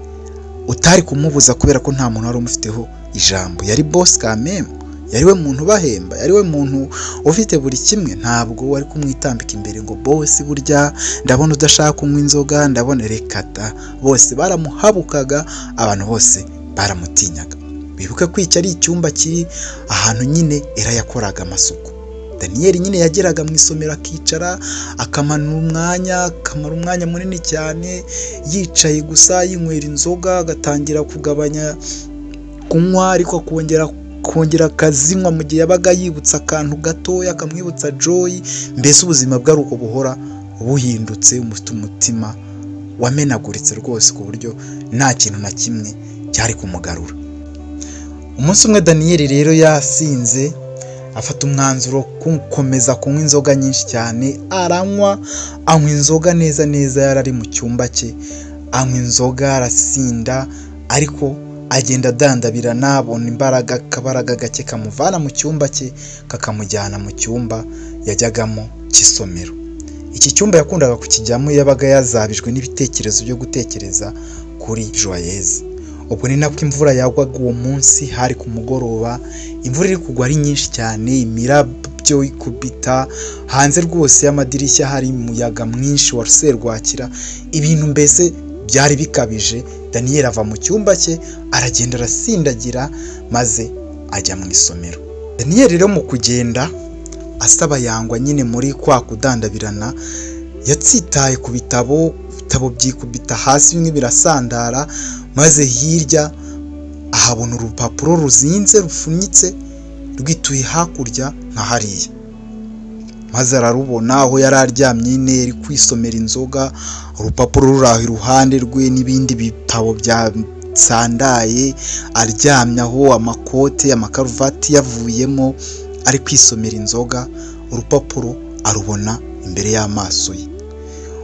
utari kumubuza kubera ko nta muntu wari umufiteho ijambo. Yari boss kameme, yari we muntu bahemba, yari we muntu ufite buri kimwe. Ntabwo wari kumwitambika imbere ngo boss burya ndabona udashaka kunywa inzoga, ndabona rekata. Bose baramuhabukaga, abantu bose baramutinyaga. Bibuke kwica ari icyumba kiri ahantu nyine era yakoraga amasuku. Daniyeli nyine yageraga mu isomero akicara, akamara umwanya munini cyane yicaye gusa yinywera inzoga, agatangira kugabanya kunywa, ariko kongera akazinywa mu gihe yabaga yibutsa akantu gatoya akamwibutsa Joy. Mbese ubuzima bwari uko buhora buhindutse, umutima wamenaguritse rwose, ku buryo nta kintu na kimwe cyari kumugarura. Umunsi umwe Daniyeli rero yasinze, afata umwanzuro gukomeza kunywa inzoga nyinshi cyane. Anywa inzoga neza yari ari mu cyumba cye, anywa inzoga arasinda, ariko agenda adandabirana, abona akabaraga gake kamuvana mu cyumba cye kakamujyana mu cyumba yajyagamo cy'isomero. Iki cyumba yakundaga kukijyamo yabaga yazabijwe n'ibitekerezo byo gutekereza kuri Joyeuse. Ubwo ni nako imvura yagwaga uwo munsi, hari ku mugoroba, imvura iri kugwa ari nyinshi cyane, imirabyo ikubita hanze rwose y'amadirishya, hari umuyaga mwinshi wa serwakira, ibintu mbese byari bikabije. Daniyeli ava mu cyumba cye aragenda arasindagira, maze ajya mu isomero. Daniyeli rero mu kugenda asaba yangwa nyine muri kwa kudandabirana, yatsitaye ku bitabo byikubita hasi, bimwe birasandara, maze hirya ahabona urupapuro ruzinze rufunyitse rwituye hakurya nka hariya, maze ararubona aho yari aryamye nyine ari kwisomera inzoga. Urupapuro ruri aho iruhande rwe n'ibindi bitabo byasandaye, aryamye aho, amakote, amakaruvati yavuyemo, ari kwisomera inzoga. Urupapuro arubona imbere y'amaso ye.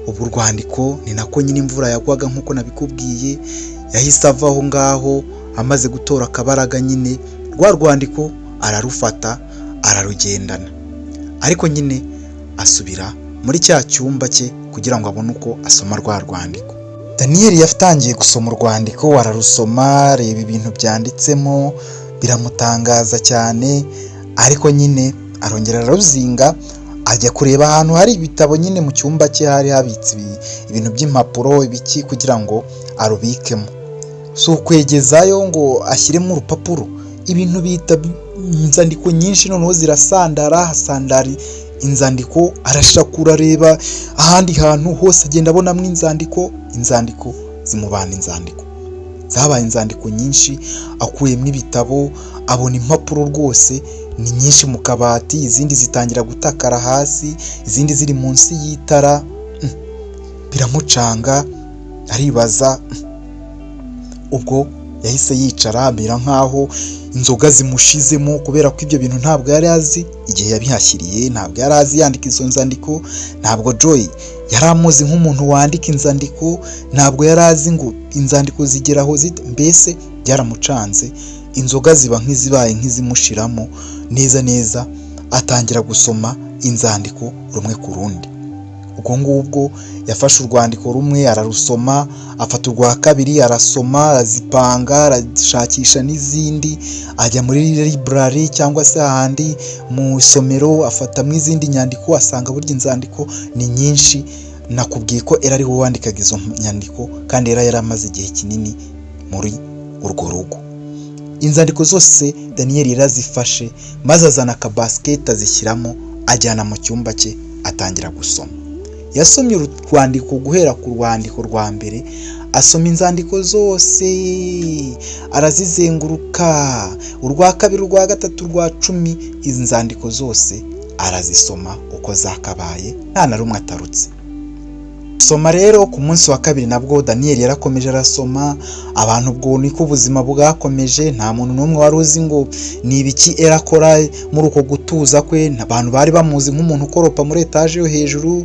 Ubu rwandiko ni nako nyine imvura yagwaga nk'uko nabikubwiye. Yahise ava aho ngaho amaze gutora akabaraga nyine, rwa rwandiko ararufata ararugendana, ariko nyine asubira muri cya cyumba cye kugira ngo abone uko asoma rwa rwandiko. Daniyeli yatangiye gusoma urwandiko, ararusoma, areba ibintu byanditsemo, biramutangaza cyane, ariko nyine arongera araruzinga ajya kureba ahantu hari ibitabo. Nyine mu cyumba cye hari habitse ibintu by'impapuro ibiki kugira ngo arubikemo, si ukwegezayo ngo ashyiremo urupapuro, ibintu bita inzandiko nyinshi noneho zirasandara, hasandara inzandiko, arashakura areba ahandi hantu hose agenda abonamo inzandiko zimubana inzandiko, zabaye inzandiko nyinshi. Akuyemo ibitabo abona impapuro rwose ni nyinshi mu kabati, izindi zitangira gutakara hasi, izindi ziri munsi y'itara. Biramucanga, aribaza. Ubwo yahise yicara amera nkaho inzoga zimushizemo, kubera ko ibyo bintu ntabwo yari azi igihe yabihashyiriye, ntabwo yari azi yandika izo nzandiko, ntabwo Joy yari amuzi nk'umuntu wandika inzandiko, ntabwo yari azi ngo inzandiko zigeraho mbese byaramucanze. Inzoga ziba nk'izibaye nk'izimushiramo neza, atangira gusoma inzandiko rumwe ku rundi. Ubwo ngubwo yafashe urwandiko rumwe ararusoma, afata urwa kabiri arasoma, arazipanga, arashakisha n'izindi, ajya muri library cyangwa se ahandi mu isomero afatamo izindi nyandiko, asanga burya inzandiko ni nyinshi. Nakubwiye ko ari we wandikaga izo nyandiko kandi yari amaze igihe kinini muri urwo rugo. Inzandiko zose Daniel yarazifashe, maze azana akabasiketi azishyiramo, ajyana mu cyumba cye atangira gusoma. Yasomye urwandiko guhera ku rwandiko rwa mbere, asoma inzandiko zose arazizenguruka, urwa kabiri, urwa gatatu, urwa 10, izi nzandiko zose arazisoma uko zakabaye, nta na rumwe atarutse. Soma rero ku munsi wa kabiri nabwo Daniel yarakomeje arasoma, abantu ubwo niko ubuzima bwakomeje, nta muntu n'umwe wari uzi ngo ni ibiki erakora muri uko gutuza kwe. Abantu bari bamuzi nk'umuntu ukoropa muri etaje yo hejuru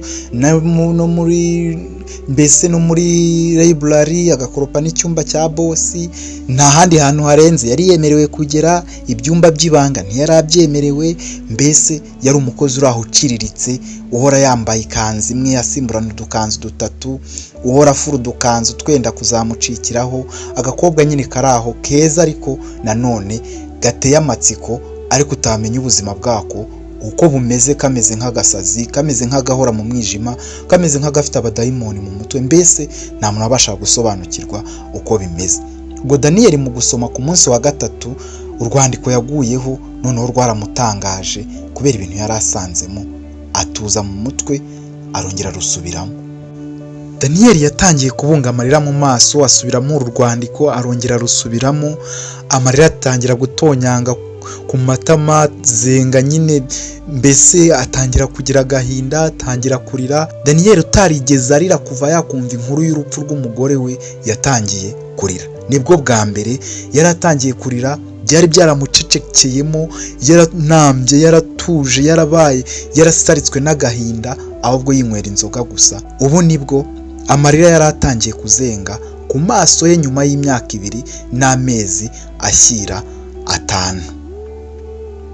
no muri library, agakoropa n'icyumba cya bosi, nta handi hantu harenze yari yemerewe kugera. Ibyumba by'ibanga ntiyari abyemerewe, mbese yari umukozi uri aho uciriritse, uhora yambaye ikanzu imwe yasimburana udukanzu 3, uhora afura udukanzu twenda kuzamucikiraho. Agakobwa nyine kari aho keza, ariko nanone gateye amatsiko, ariko utamenya ubuzima bwako uko bumeze, kameze nk'agasazi, kameze nk'agahora mu mwijima, kameze nk'agafite abadayimoni mu mutwe, mbese nta muntu abasha gusobanukirwa uko bimeze. Ubwo Daniel mu gusoma ku munsi wa gatatu, urwandiko yaguyeho noneho rwaramutangaje kubera ibintu yari asanzemo, atuza mu mutwe, arongera rusubiramo. Daniel yatangiye kubunga amarira mu maso, asubiramo uru rwandiko, arongera rusubiramo, amarira atangira gutonyanga ku matama, zenga nyine, mbese atangira kugira agahinda, atangira kurira. Daniel utarigeze arira kuva yakumva inkuru y'urupfu rw'umugore we, yatangiye kurira. Nibwo bwa mbere yaratangiye kurira, byari byaramucecekeyemo, yaranambye, yaratuje, yarabaye yarasaritswe n'agahinda, ahubwo yinywera inzoga gusa. Ubu nibwo amarira yaratangiye kuzenga ku maso ye nyuma y'imyaka 2 n'amezi ashyira 5.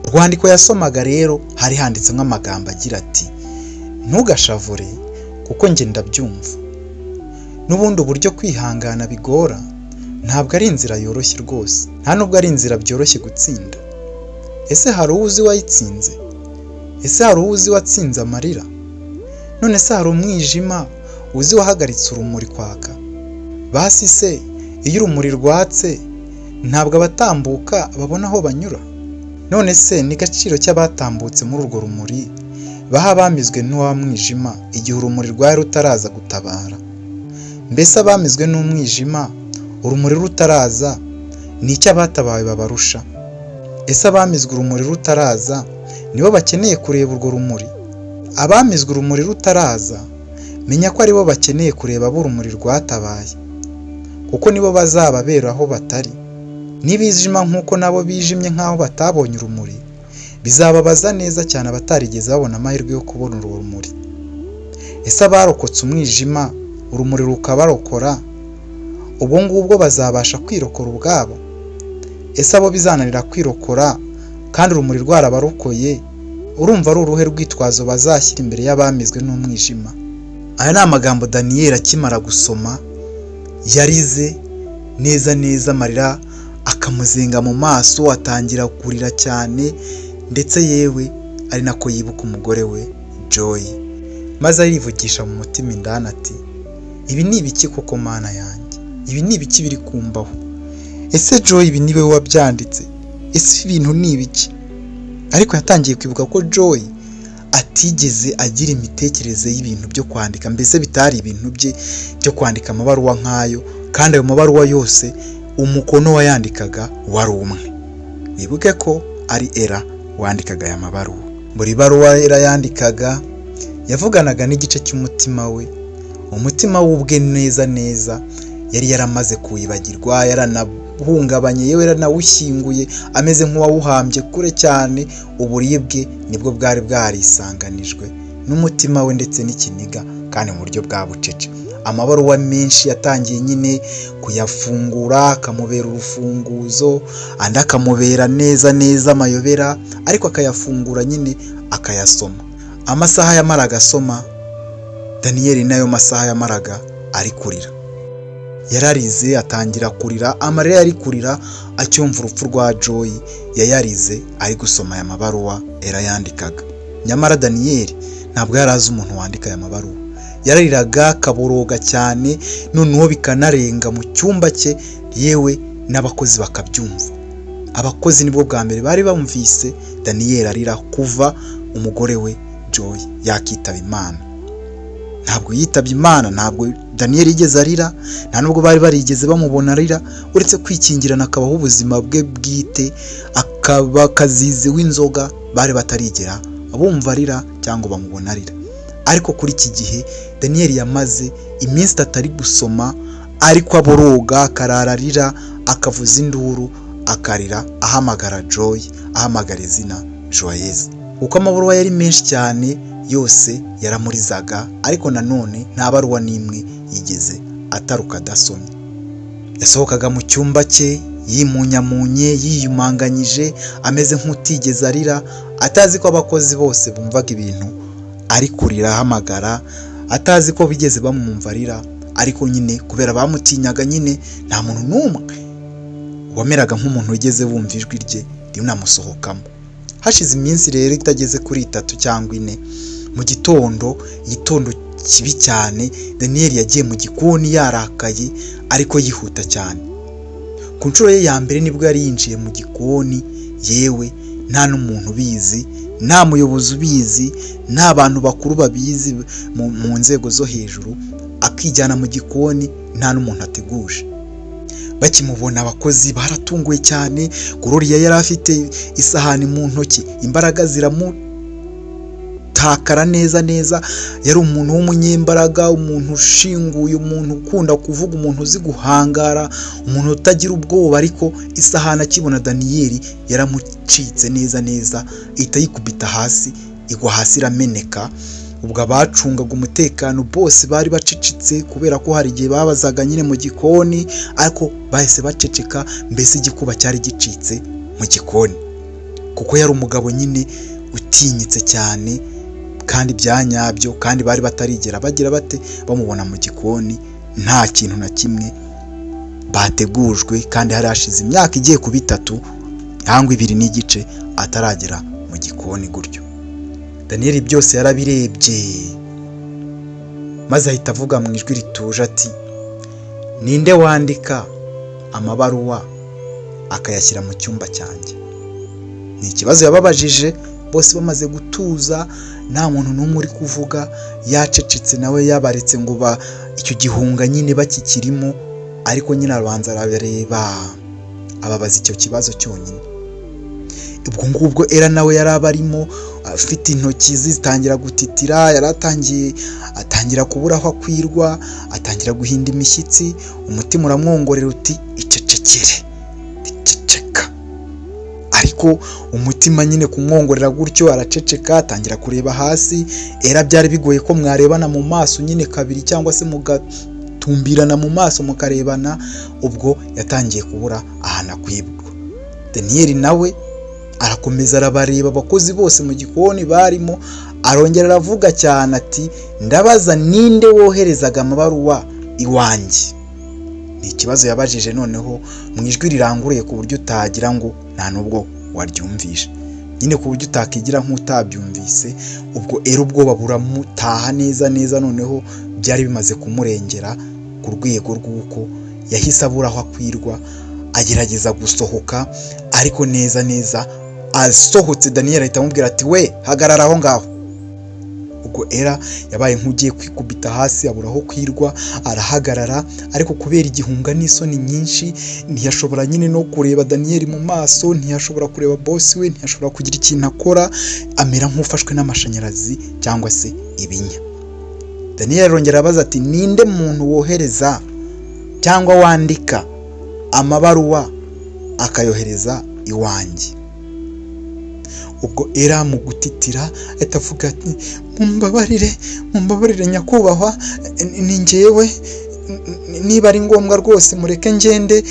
Urwandiko yasomaga rero hari handitsemo amagambo agira ati: ntugashavure kuko njye ndabyumva. N'ubundi uburyo kwihangana bigora ntabwo ari inzira yoroshye rwose, nta nubwo ari inzira byoroshye gutsinda. Ese hari uzi wayitsinze? Ese hari uzi watsinze amarira? None se hari umwijima uzi wahagaritse urumuri kwaka? Basi se iyo urumuri rwatse ntabwo abatambuka babona aho banyura? None se ni gaciro cy'abatambutse muri urwo rumuri baha bamizwe n'uwa mwijima igihe urumuri rwari rutaraza gutabara? Mbese abamizwe n'umwijima urumuri rutaraza ni icyo abatabawe babarusha? Ese abamizwe urumuri rutaraza nibo bakeneye kureba urwo rumuri? Abamizwe urumuri rutaraza, menya ko aribo bakeneye kureba abo urumuri rwatabaye, kuko nibo bazababera aho batari. Nibijima nk'uko nabo bijimye nk'aho batabonye urumuri, bizababaza neza cyane abatarigeze babona amahirwe yo kubona urwo rumuri. Ese abarokotse umwijima urumuri rukabarokora, ubwo ngubwo bazabasha kwirokora ubwabo? Ese abo bizananira kwirokora kandi urumuri rwarabarokoye, urumva ari uruhe rwitwazo bazashyira imbere y'abamizwe n'umwijima? Aya ni amagambo Daniel akimara gusoma yarize neza, amarira akamuzenga mu maso, atangira kurira cyane, ndetse yewe ari nako yibuka umugore we Joy, maze arivugisha mu mutima indani ati ibi ni ibiki koko mana yanjye, ibi ni ibiki biri kumbaho? Ese Joy ibi niwe wabyanditse? Ese ibintu ni ibiki? Ariko yatangiye kwibuka ko Joy atigeze agira imitekerereze y'ibintu byo kwandika, mbese bitari ibintu bye byo kwandika amabaruwa nk'ayo, kandi ayo mabaruwa yose umukono wayandikaga wari umwe. Wibuke ko ari Ella wandikaga aya mabaruwa. Buri baruwa Ella yandikaga yavuganaga n'igice cy'umutima we, umutima w'ubwe neza neza yari yaramaze kuwibagirwa, yaranahungabanye, yewe yaranawushyinguye, ameze nk'uwawuhambye kure cyane. Uburibwe nibwo bwari bwarisanganijwe n'umutima we ndetse n'ikiniga, kandi mu buryo bwa bucece. Amabaruwa menshi yatangiye nyine kuyafungura, akamubera urufunguzo, andi akamubera neza neza amayobera, ariko akayafungura nyine akayasoma. Amasaha yamaraga asoma, Daniel nayo masaha yamaraga ari kurira. Yararize atangira kurira, amarira yari kurira acyumva urupfu rwa Joy, yayarize ari gusoma aya mabaruwa Ella yandikaga. Nyamara Daniel ntabwo yari azi umuntu wandika aya mabaruwa. Yarariraga akaboroga cyane, noneho bikanarenga mu cyumba cye, yewe n'abakozi bakabyumva. Abakozi nibwo bwa mbere bari bamvise Daniel arira kuva umugore we Joy yakitaba Imana. Ntabwo yitabye Imana, ntabwo Daniel yigeze arira, nta nubwo bari barigeze bamubona arira, uretse kwikingirana akabaho ubuzima bwe bwite, akaba kazize w'inzoga, bari batarigera bumva arira cyangwa bamubona arira. Ariko kuri iki gihe Daniel yamaze iminsi atari gusoma, ariko aboroga, akarara arira, akavuza induru, akarira, ahamagara Joy, ahamagara izina Joyeuse. Uko amabaruwa yari menshi cyane, yose yaramurizaga, ariko nanone nta baruwa n'imwe yigeze ataruka adasomye. Yasohokaga mu cyumba cye yimunyamunye, yiyumanganyije, ameze nk'utigeze arira, atazi ko abakozi bose bumvaga ibintu ari kurira ahamagara, atazi ko bigeze bamwumva arira, ariko nyine kubera bamutinyaga nyine nta muntu n'umwe wameraga nk'umuntu wigeze wumva ijwi rye rinamusohokamo. Hashize iminsi rero itageze kuri 3 cyangwa 4, mu gitondo kibi cyane, Daniel yagiye mu gikoni yarakaye, ariko yihuta cyane. Ku nshuro ye ya mbere nibwo yari yinjiye mu gikoni, yewe nta n'umuntu ubizi, nta muyobozi ubizi, nta bantu bakuru babizi mu nzego zo hejuru, akijyana mu gikoni nta n'umuntu ateguje. Bakimubona abakozi baratunguye cyane. Gloria yari afite isahani mu ntoki, imbaraga ziramutakara neza neza. Yari umuntu w'umunyembaraga, umuntu ushinguye, umuntu ukunda kuvuga, umuntu uzi guhangara, umuntu utagira ubwoba, ariko isahani akibona Daniel yaramucitse neza neza, ihita yikubita hasi, igwa hasi irameneka. Ubwo abacungaga umutekano bose bari bacecetse, kubera ko hari igihe babazaga nyine mu gikoni, ariko bahise baceceka, mbese igikuba cyari gicitse mu gikoni, kuko yari umugabo nyine utinyitse cyane kandi byanyabyo, kandi bari batarigera bagira bate bamubona mu gikoni nta kintu na kimwe bategujwe, kandi hari hashize imyaka igiye kuba 3 cyangwa 2 n'igice ataragera mu gikoni gutyo. Daniel byose yarabirebye, maze ahita avuga mu ijwi rituje ati ninde wandika amabaruwa akayashyira mu cyumba cyanjye? Ni ikibazo yababajije. Bose bamaze gutuza, nta muntu n'umwe uri kuvuga, yacecetse nawe yabaretse ngo icyo gihunga nyine bakikirimo, ariko nyine arabanza arabareba, ababaza icyo kibazo cyonyine. Ubwo ngubwo Ella nawe yarabarimo, afite intoki zitangira gutitira, atangira kubura aho akwirwa, atangira guhinda imishyitsi, umutima uramwongorera uti icecekere, iceceka. Ariko umutima nyine kumwongorera gutyo, araceceka, atangira kureba hasi. Ella byari bigoye ko mwarebana mu maso nyine kabiri, cyangwa se mugatumbirana mu maso mukarebana. Ubwo yatangiye kubura ahantu akwibwa. Daniel nawe arakomeza arabareba abakozi bose mu gikoni barimo, arongera aravuga cyane ati ndabaza ninde woherezaga amabaruwa iwanjye? ni ikibazo yabajije noneho mu ijwi riranguruye ku buryo utagira ngo nta nubwo waryumvisha, nyine ku buryo utakigira nk'utabyumvise. ubwo ubwoba buramutaha neza neza, noneho byari bimaze kumurengera ku rwego rw'uko yahise abura aho akwirwa, agerageza gusohoka, ariko neza neza asohotse Daniel ahita amubwira ati we hagarara aho ngaho. ubwo yabaye nk'ugiye kwikubita hasi, abura aho kwirwa, arahagarara, ariko kubera igihunga n'isoni nyinshi ntiyashobora nyine no kureba Daniel mu maso, ntiyashobora kureba boss we, ntiyashobora kugira ikintu akora, amera nk'ufashwe n'amashanyarazi cyangwa se ibinya. Daniel arongera abaza ati ninde muntu wohereza cyangwa wandika amabaruwa akayohereza iwanjye? ubwo mu gutitira ahita avuga ati mumbabarire nyakubahwa, ni njyewe, niba ari ngombwa rwose mureke ngende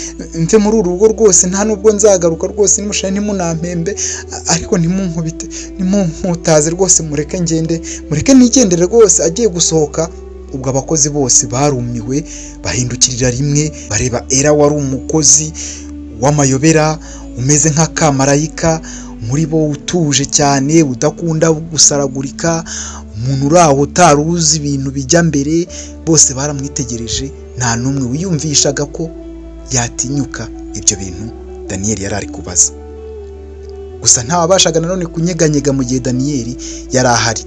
mve muri uru rugo rwose, nta nubwo nzagaruka rwose, nimushake ntimunampembe, ariko ntimunkubite, ntimunkutaze rwose, mureke ngende, mureke nigendere rwose. Agiye gusohoka, ubwo abakozi bose barumiwe, bahindukirira rimwe bareba wari umukozi w'amayobera umeze nk'akamarayika, muri bo utuje cyane, udakunda gusaragurika, umuntu uraho utari uzi ibintu bijya mbere. Bose baramwitegereje, nta n'umwe wiyumvishaga ko yatinyuka ibyo bintu Daniel yari ari kubaza. gusa ntawabashaga nanone kunyeganyega mu gihe Daniel yari ahari,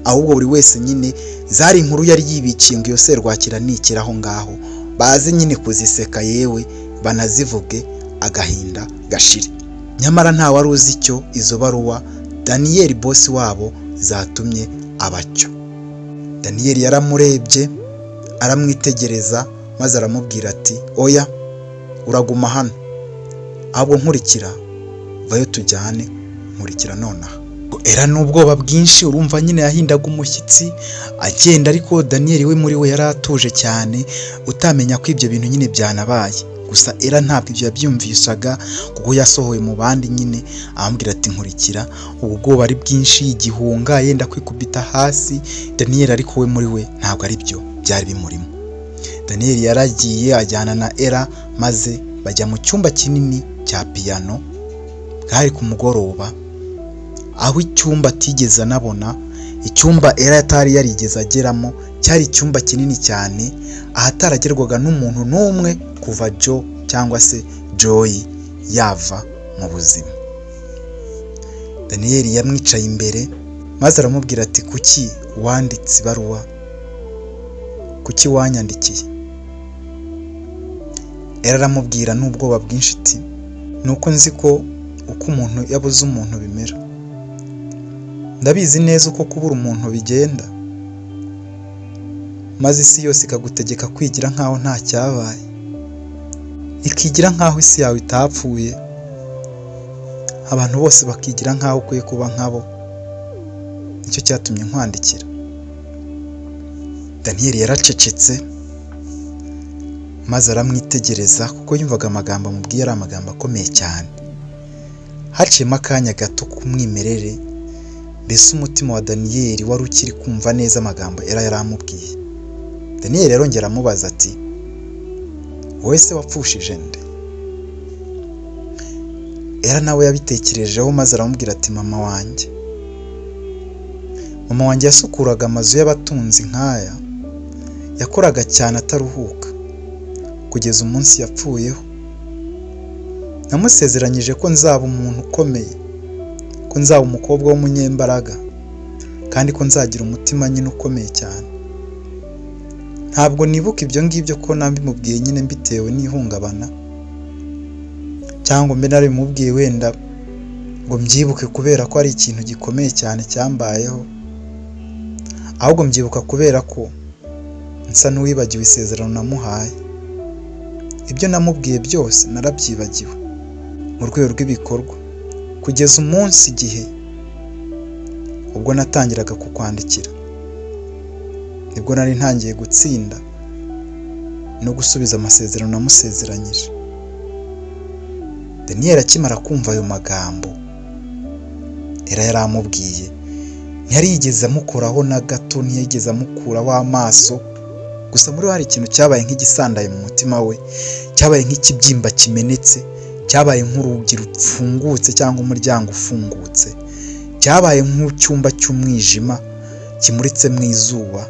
ahubwo buri wese nyine zari inkuru yari yibikiye ngo iyo serwakira nikira aho ngaho, baze nyine kuziseka yewe banazivuge agahinda gashire. Nyamara nta wari uzi icyo izo baruwa Daniel boss wabo zatumye abacyo. Daniel yaramurebye, aramwitegereza, maze aramubwira ati oya, uraguma hano, ahubwo nkurikira, vayo tujyane, nkurikira nonaha. N'ubwoba bwinshi, urumva nyine yahindaga umushyitsi agenda, ariko Daniel we muri we yari atuje cyane, utamenya ko ibyo bintu nyine byanabaye. Gusa ntabwo ibyo yabyumvishaga, kuko yasohoye mu bandi nyine amubwira ati nkurikira. Ubwoba ari bwinshi, igihunga, yenda kwikubita hasi. Daniel ariko we muri we ntabwo ari byo byari bimurimo. Daniel yaragiye ajyana na maze bajya mu cyumba kinini cya piano. Bwari ku mugoroba, aho icyumba atigeze anabona, icyumba atari yarigeze ageramo, cyari icyumba kinini cyane, ahataragerwaga n'umuntu n'umwe kuva Joe cyangwa se Joy yava mu buzima. Daniel yamwicaye imbere, maze aramubwira ati kuki wanditse ibaruwa, kuki wanyandikiye? Aramubwira n'ubwoba bwinshi ati nuko nzi ko uko umuntu yabuze umuntu bimera, ndabizi neza uko kubura umuntu bigenda, maze isi yose ikagutegeka kwigira nkaho nta cyabaye, ikigira nkaho isi yawe itapfuye, abantu bose bakigira nkaho ukwiye kuba nkabo. Nicyo cyatumye nkwandikira. Daniel yaracecetse, maze aramwitegereza, kuko yumvaga amagambo amubwiye ari amagambo akomeye cyane. Haciyemo akanya gato k'umwimerere, mbese umutima wa Daniel wari ukiri kumva neza amagambo yari amubwiye. Daniel yarongera amubaza ati wowe se wapfushije nde? Nawe yabitekerejeho, maze aramubwira ati mama wanjye. Mama wanjye yasukuraga amazu y'abatunzi nk'aya, yakoraga cyane ataruhuka kugeza umunsi yapfuyeho. Namusezeranyije ko nzaba umuntu ukomeye, ko nzaba umukobwa w'umunyembaraga, kandi ko nzagira umutima nyine ukomeye cyane. Ntabwo nibuka ibyo ngibyo ko nabimubwiye nyine mbitewe n'ihungabana, cyangwa mbe narabimubwiye wenda ngo mbyibuke kubera ko ari ikintu gikomeye cyane cyambayeho, ahubwo mbyibuka kubera ko nsa n'uwibagiwe isezerano namuhaye. Ibyo namubwiye byose narabyibagiwe mu rwego rw'ibikorwa, kugeza umunsi igihe ubwo natangiraga kukwandikira, nibwo nari ntangiye gutsinda no gusubiza amasezerano namusezeranyije. Daniel akimara kumva ayo magambo yari amubwiye, ntiyari yigeze amukoraho na gato, ntiyigeze amukuraho amaso, gusa muri we hari ikintu cyabaye nk'igisandaye mu mutima we, cyabaye nk'ikibyimba kimenetse, cyabaye nk'urugi rufungutse cyangwa umuryango ufungutse, cyabaye nk'icyumba cy'umwijima kimuritse mu izuba,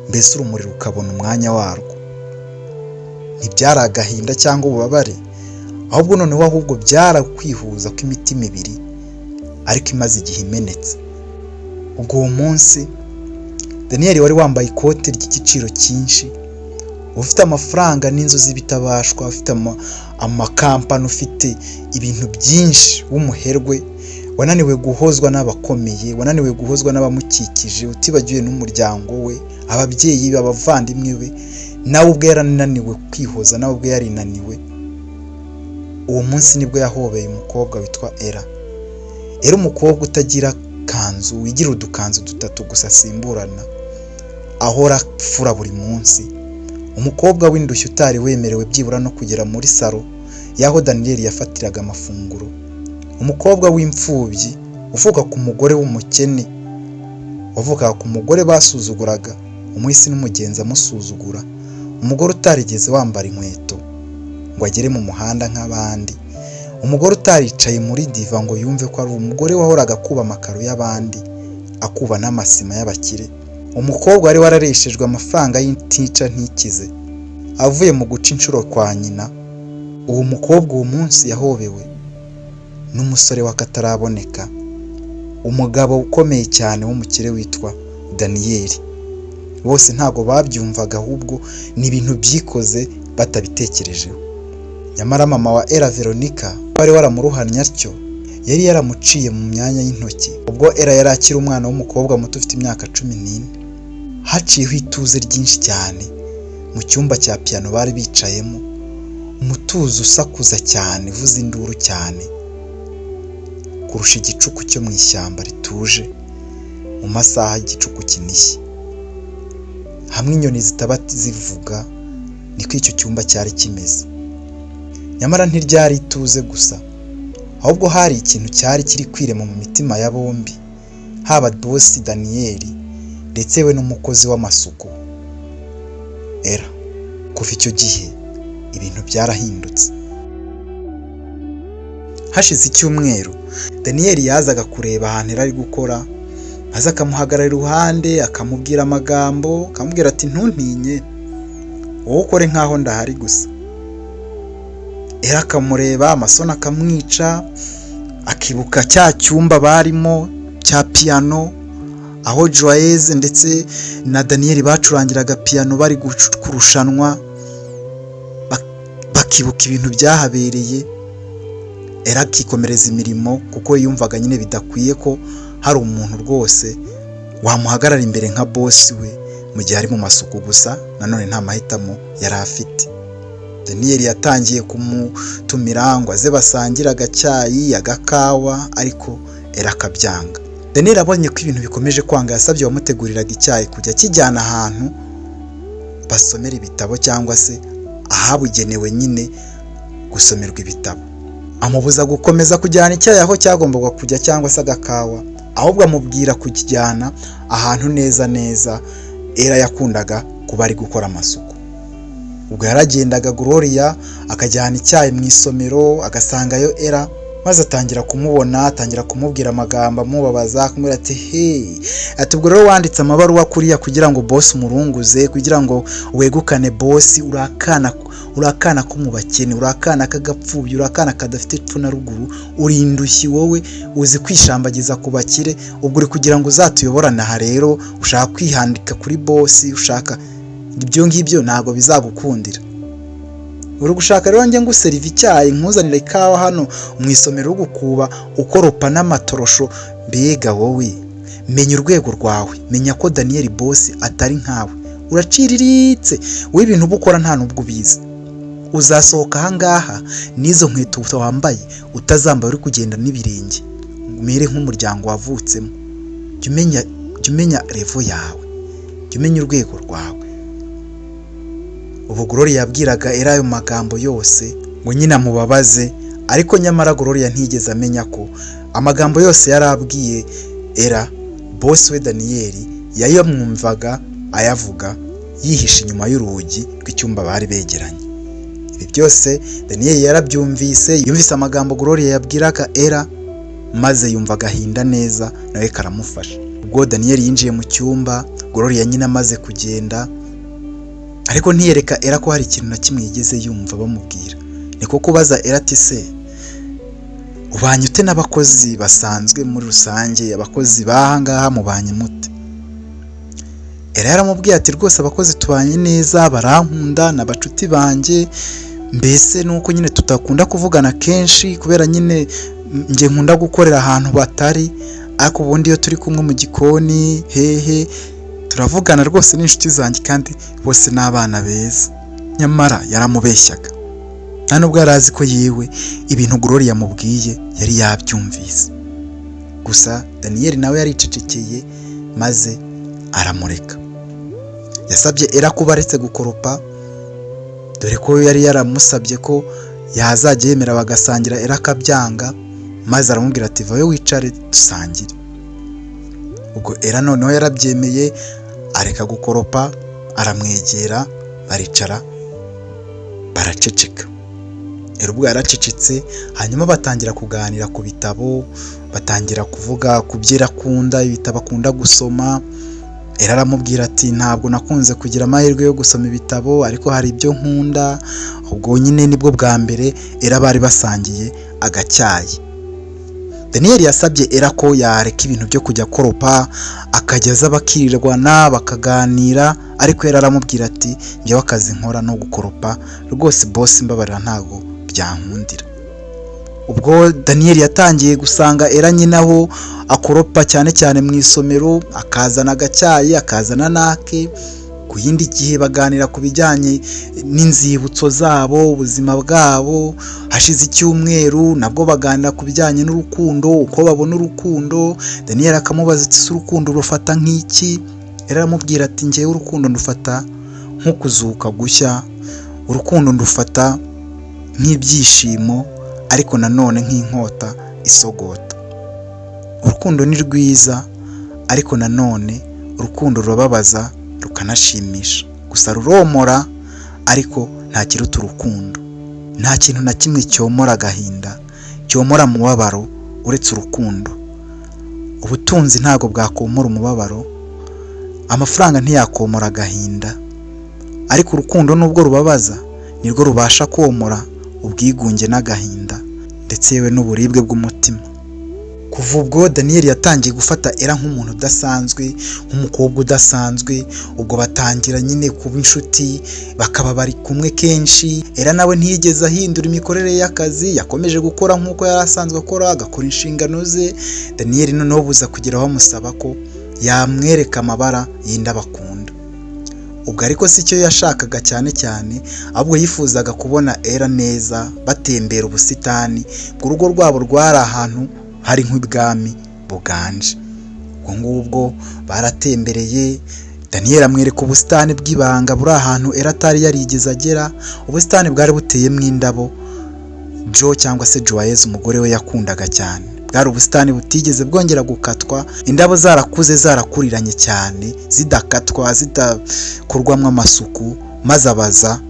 mbese urumuri rukabona umwanya warwo. Ntibyari agahinda cyangwa ububabare, ahubwo noneho ahubwo byarakwihuza kw'imitima ibiri ariko imaze igihe imenetse. Ubwo uwo munsi Daniyeli wari wambaye ikote ry'igiciro cyinshi, ufite amafaranga n'inzu z'ibitabashwa, ufite amakampani, ufite ibintu byinshi, w'umuherwe, wananiwe guhozwa n'abakomeye, wananiwe guhozwa n'abamukikije, utibagiwe n'umuryango we, ababyeyi be, abavandimwe be, nawe ubwe yarananiwe kwihoza, nawe ubwe yarinaniwe. Uwo munsi nibwo yahobeye umukobwa witwa Ela. Era umukobwa utagira kanzu, wigira udukanzu dutatu gusa asimburana, ahora afura buri munsi. Umukobwa w'indushyi utari wemerewe byibura no kugera muri salo yaho Daniyeli yafatiraga amafunguro. Umukobwa w'imfubyi uvuka ku mugore w'umukene, wavukaga ku mugore basuzuguraga, umuhisi n'umugenzi amusuzugura. Umugore utarigeze wambara inkweto ngo agere mu muhanda nk'abandi. Umugore utaricaye muri diva ngo yumve ko ari umugore wahoraga akuba amakaro y'abandi, akuba n'amasima y'abakire. Umukobwa wari warareshejwe amafaranga y'intica ntikize avuye mu guca inshuro kwa nyina. Uwo mukobwa uwo munsi yahobewe n'umusore w'akataraboneka, umugabo ukomeye cyane w'umukire witwa Daniyeli. Bose ntago babyumvaga, ahubwo ni ibintu byikoze batabitekerejeho. Nyamara mama wa Ela, Veronica, wari waramuruhanye atyo, yari yaramuciye mu myanya y'intoki. Ubwo Ela yari akiri umwana w'umukobwa muto ufite imyaka 14, haciyeho ituze ryinshi cyane mu cyumba cya piano bari bicayemo, umutuzo usakuza cyane, uvuza induru cyane kurusha igicuku cyo mu ishyamba rituje mu masaha y'igicuku kinishye. Hamwe inyoni zitaba zivuga, niko icyo cyumba cyari kimeze. Nyamara ntiryari ituze gusa, ahubwo hari ikintu cyari kiri kwirema mu mitima ya bombi, haba bosi Daniyeli ndetse we n'umukozi w'amasuku Ela. Kuva icyo gihe ibintu byarahindutse. Hashize icyumweru, Daniyeli yazaga kureba ahantu Ela ari gukora, aza akamuhagarara iruhande, akamubwira amagambo, akamubwira ati ntuntinye, wowe ukore nkaho ndahari gusa. Ela akamureba, amasoni akamwica, akibuka cya cyumba barimo cya piano, aho Joyeuse ndetse na Daniyeli bacurangiraga piano bari kurushanwa, bakibuka ibintu byahabereye. Ela akikomereza imirimo kuko yumvaga nyine bidakwiye ko hari umuntu rwose wamuhagarara imbere nka bosi we mu gihe ari mu masuku gusa. Nanone nta mahitamo yari afite. Daniyeli yatangiye kumutumira ngo aze basangira agacyayi, agakawa, ariko Ela akabyanga. Daniyeli abonye ko ibintu bikomeje kwanga, yasabye abamuteguriraga icyayi kujya kijyana ahantu basomera ibitabo cyangwa se ahabugenewe nyine gusomerwa ibitabo. Amubuza gukomeza kujyana icyayi aho cyagombaga kujya cyangwa se agakawa, ahubwo amubwira kujyana ahantu neza neza Ela yakundaga kuba ari gukora amasuku. Ubwo yaragendaga Gloria akajyana icyayi mu isomero, agasangayo Ela, maze atangira kumubona, atangira kumubwira amagambo amubabaza, akamubwira ati ati ubwo rero wanditse amabaruwa kuriya kugira ngo boss umurunguze, kugira ngo wegukane boss, urakana ko mu bakene, urakana kagapfubye, urakana kadafite epfo na ruguru, urindushyi wowe, uzi kwishambagiza ku bakire, ubwo uri kugira ngo uzatuyoborane aha rero, ushaka kwihandika kuri boss, ushaka ibyo ngibyo ntago bizagukundira. Uri gushaka rero njye nguseriva icyayi, nkuzanira ikawa hano mu isomero gukuba ukoropa n'amatorosho. Mbega wowe, menya urwego rwawe, menya ko Daniyeli boss atari nkawe, uraciriritse wowe, ibintu ubukora nta nubwo ubizi. Uzasohoka ahangaha n'izo nkweto wambaye utazambaye, uri kugenda n'ibirenge, umere nk'umuryango wavutsemo. Jya umenya revo yawe, jya umenya urwego rwawe. Ubu Gloria yabwiraga Ela ayo magambo yose ngo nyine amubabaze, ariko nyamara Gloria ntigeze amenya ko amagambo yose yarabwiye Ela, boss we Daniyeli yayamwumvaga ayavuga yihishe inyuma y'urugi rw'icyumba bari begeranye. Ibi byose Daniyeli yarabyumvise, yumvise amagambo Gloria yabwiraga Ela maze yumva agahinda neza nawe karamufasha. Ubwo Daniyeli yinjiye mu cyumba, Gloria nyine amaze kugenda ariko ntiyereka Ela ko hari ikintu na kimwe yigeze yumva bamubwira. Niko kubaza Ela ati se ubanye ute n'abakozi basanzwe muri rusange, abakozi bahangaha mubanye mute? Ela yaramubwiye ati rwose abakozi tubanye neza, barankunda, n'abacuti banjye, mbese nuko nyine tutakunda kuvugana kenshi kubera nyine njye nkunda gukorera ahantu batari, ariko ubundi iyo turi kumwe mu gikoni hehe turavugana rwose n'inshuti zanjye kandi bose n'abana beza. Nyamara yaramubeshyaga, nta nubwo yari azi ko yewe ibintu Gloria yamubwiye yari yabyumvise. Gusa Daniyeli nawe yaricecekeye maze aramureka. Yasabye Ela kuba aretse gukoropa, dore ko yari yaramusabye ko yazajya yemera bagasangira, Ela akabyanga, maze aramubwira ati vayo wicare dusangire. Ubwo Ela noneho yarabyemeye, areka gukoropa, aramwegera, baricara baraceceka. Ela ubwo yaracecetse, hanyuma batangira kuganira ku bitabo, batangira kuvuga ku byo akunda, ibitabo akunda gusoma. Ela aramubwira ati ntabwo nakunze kugira amahirwe yo gusoma ibitabo ariko hari ibyo nkunda. Ubwo nyine nibwo bwa mbere Ela bari basangiye agacyayi. Daniyeli yasabye Ela ko yareka ibintu byo kujya koropa akajya aza bakirirwana bakaganira, ariko Ela aramubwira ati njyewe akazi nkora no gukoropa rwose boss mbabarira ntago byankundira. Ubwo Daniyeli yatangiye gusanga Ela nyine aho akoropa cyane cyane mu isomero, akazana agacyayi, akazana nake. Ku yindi gihe baganira ku bijyanye n'inzibutso zabo, ubuzima bwabo. Hashize icyumweru nabwo baganira ku bijyanye n'urukundo, uko babona urukundo. Daniyeli akamubaza ati se urukundo rufata nk'iki? Ela aramubwira ati njyewe urukundo ndufata nko kuzuka gushya, urukundo ndufata nk'ibyishimo, ariko nanone nk'inkota isogota. Urukundo ni rwiza, ariko nanone urukundo rurababaza rukanashimisha. Gusa ruromora, ariko nta kiruta urukundo. Nta kintu na kimwe cyomora agahinda, cyomora umubabaro uretse urukundo. Ubutunzi ntago bwakomora umubabaro, amafaranga ntiyakomora agahinda, ariko urukundo nubwo rubabaza nirwo rubasha komora ubwigunge n'agahinda ndetse yewe n'uburibwe bw'umutima. Kuva ubwo Daniyeli yatangiye gufata Ela nk'umuntu udasanzwe, nk'umukobwa udasanzwe. Ubwo batangira nyine kuba inshuti, bakaba bari kumwe kenshi. Ela nawe ntiyigeze ahindura imikorere y'akazi, yakomeje gukora nk'uko yari asanzwe akora, agakora inshingano ze. Daniyeli noneho buza kugeraho amusaba ko yamwereka amabara y'indabo akunda. Ubwo ariko si cyo yashakaga cyane cyane, ahubwo yifuzaga kubona Ela neza batembera ubusitani. Urugo rwabo rwari ahantu hari nk'ubwami buganje. Ubwo ngubwo baratembereye, Daniyeli amwereka ubusitani bw'ibanga buri ahantu Ela atari yarigeze agera. Ubusitani bwari buteyemo indabo Jo cyangwa se Joyeuse umugore we yakundaga cyane. Bwari ubusitani butigeze bwongera gukatwa, indabo zarakuze zarakuriranye cyane, zidakatwa, zidakorwamo amasuku. Maze abaza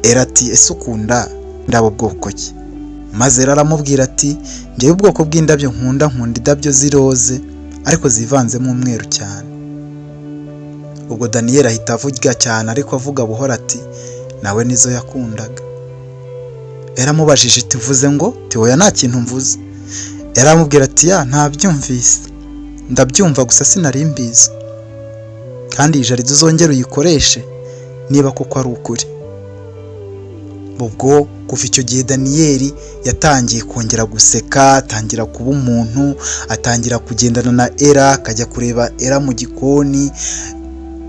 Ela ati ese ukunda indabo bwoko ki? Maze Ela aramubwira ati njyewe ubwoko bw'indabyo nkunda indabyo z'iroze ariko zivanzemo umweru cyane. Ubwo Daniyeli ahita avuga cyane ariko avuga buhoro ati nawe nizo yakundaga. Ela amubajije ati uvuze ngo? Ati oya nta kintu mvuze. Ela aramubwira ati ya ntabyumvise, ndabyumva gusa sinari mbizi, kandi iyi jaride uzongera uyikoreshe niba koko ari ukuri. Ubwo kuva icyo gihe Daniyeli yatangiye kongera guseka, atangira kuba umuntu, atangira kugendana na Ela, akajya kureba Ela mu gikoni,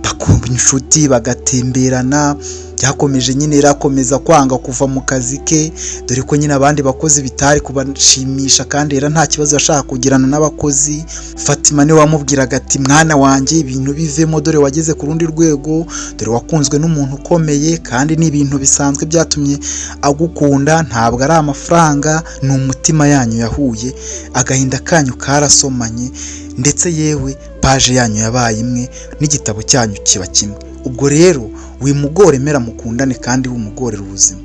bakumva inshuti, bagatemberana. Byakomeje nyine Ela akomeza kwanga kuva mu kazi ke, dore ko nyine abandi bakozi bitari kubashimisha, kandi Ela nta kibazo yashaka kugirana n'abakozi. Fatima niwe wamubwiraga ati mwana wanjye ibintu bivemo, dore wageze ku rundi rwego, dore wakunzwe n'umuntu ukomeye, kandi ni ibintu bisanzwe byatumye agukunda, ntabwo ari amafaranga, ni umutima yanyu yahuye, agahinda kanyu karasomanye, ndetse yewe paje yanyu yabaye imwe n'igitabo cyanyu kiba kimwe. Ubwo rero wimugore mera mukundane kandi wumugorera ubuzima.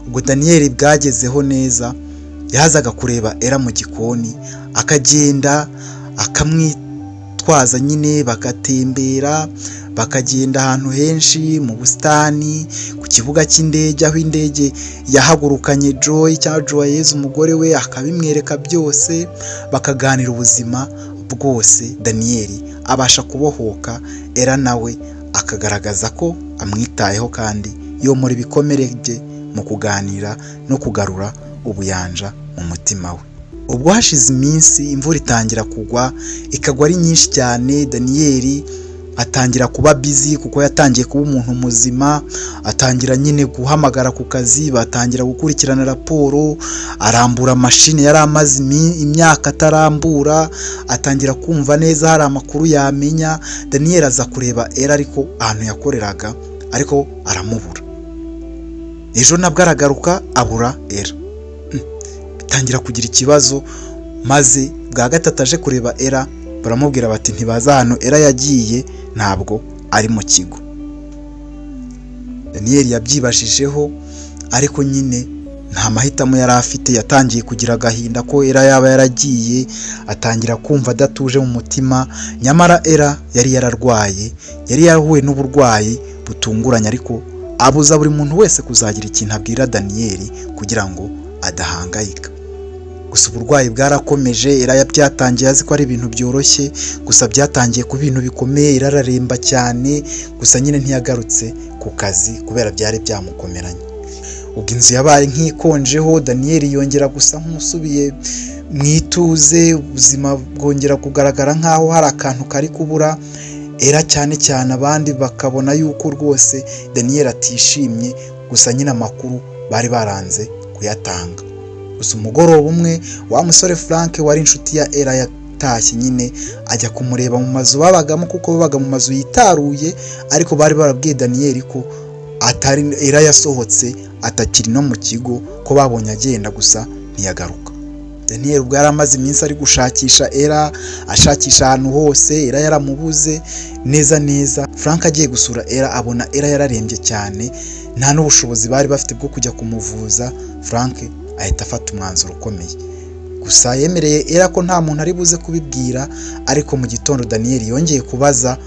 Ubwo Daniyeli bwagezeho neza yazaga kureba Ela mu gikoni, akagenda akamwitwaza nyine, bagatembera bakagenda ahantu henshi mu busitani, ku kibuga cy'indege aho indege yahagurukanye Joy cyangwa Joyeuse umugore we, akabimwereka byose, bakaganira ubuzima bwose. Daniyeli abasha kubohoka, Ela nawe akagaragaza ko amwitayeho kandi yomora ibikomere bye mu kuganira no kugarura ubuyanja mu mutima we. Ubwo hashize iminsi imvura itangira kugwa, ikagwa ari nyinshi cyane. Daniyeli atangira kuba busy kuko yatangiye kuba umuntu muzima, atangira nyine guhamagara ku kazi, batangira gukurikirana raporo, arambura mashine yari amaze imyaka atarambura, atangira kumva neza hari amakuru yamenya. Daniyeli aza kureba Ela ariko ahantu yakoreraga, ariko aramubura. Ejo nabwo aragaruka abura Ela, bitangira kugira ikibazo, maze bwa gatatu aje kureba Ela baramubwira bati ntibaza ahantu Ela yagiye, ntabwo ari mu kigo. Daniyeli yabyibashijeho, ariko nyine nta mahitamo yari afite. Yatangiye kugira agahinda ko Ela yaba yaragiye, atangira kumva adatuje mu mutima. Nyamara Ela yari yararwaye, yari yarahuye n'uburwayi butunguranye, ariko abuza buri muntu wese kuzagira ikintu abwira Daniyeli kugira ngo adahangayika. Gusa uburwayi bwarakomeje. Ela byatangiye azi ko ari ibintu byoroshye, gusa byatangiye ku bintu bikomeye. Ela araremba cyane, gusa nyine ntiyagarutse ku kazi kubera byari byamukomeranye. Ubwo inzu yabaye nk'ikonjeho, Daniyeli yongera gusa nk'umusubiye mu ituze, ubuzima bwongera kugaragara nk'aho hari akantu kari kubura. Ela cyane cyane abandi bakabona yuko rwose Daniyeli atishimye, gusa nyine amakuru bari baranze kuyatanga. Gusa umugoroba umwe wa musore Frank wari inshuti ya Ela yatashye nyine ajya kumureba mu mazu babagamo, kuko babaga mu mazu yitaruye, ariko bari barabwiye Daniyeli ko atari Ela yasohotse, atakiri no mu kigo, ko babonye agenda gusa ntiyagaruka. Daniyeli ubwo yari amaze iminsi ari gushakisha Ela, ashakisha ahantu hose, Ela yaramubuze neza neza. Frank agiye gusura Ela abona Ela yararembye cyane, nta n'ubushobozi bari bafite bwo kujya kumuvuza. Frank ahita afata umwanzuro ukomeye, gusa yemereye Ela ko nta muntu ari buze kubibwira. Ariko mu gitondo Daniyeli yongeye kubaza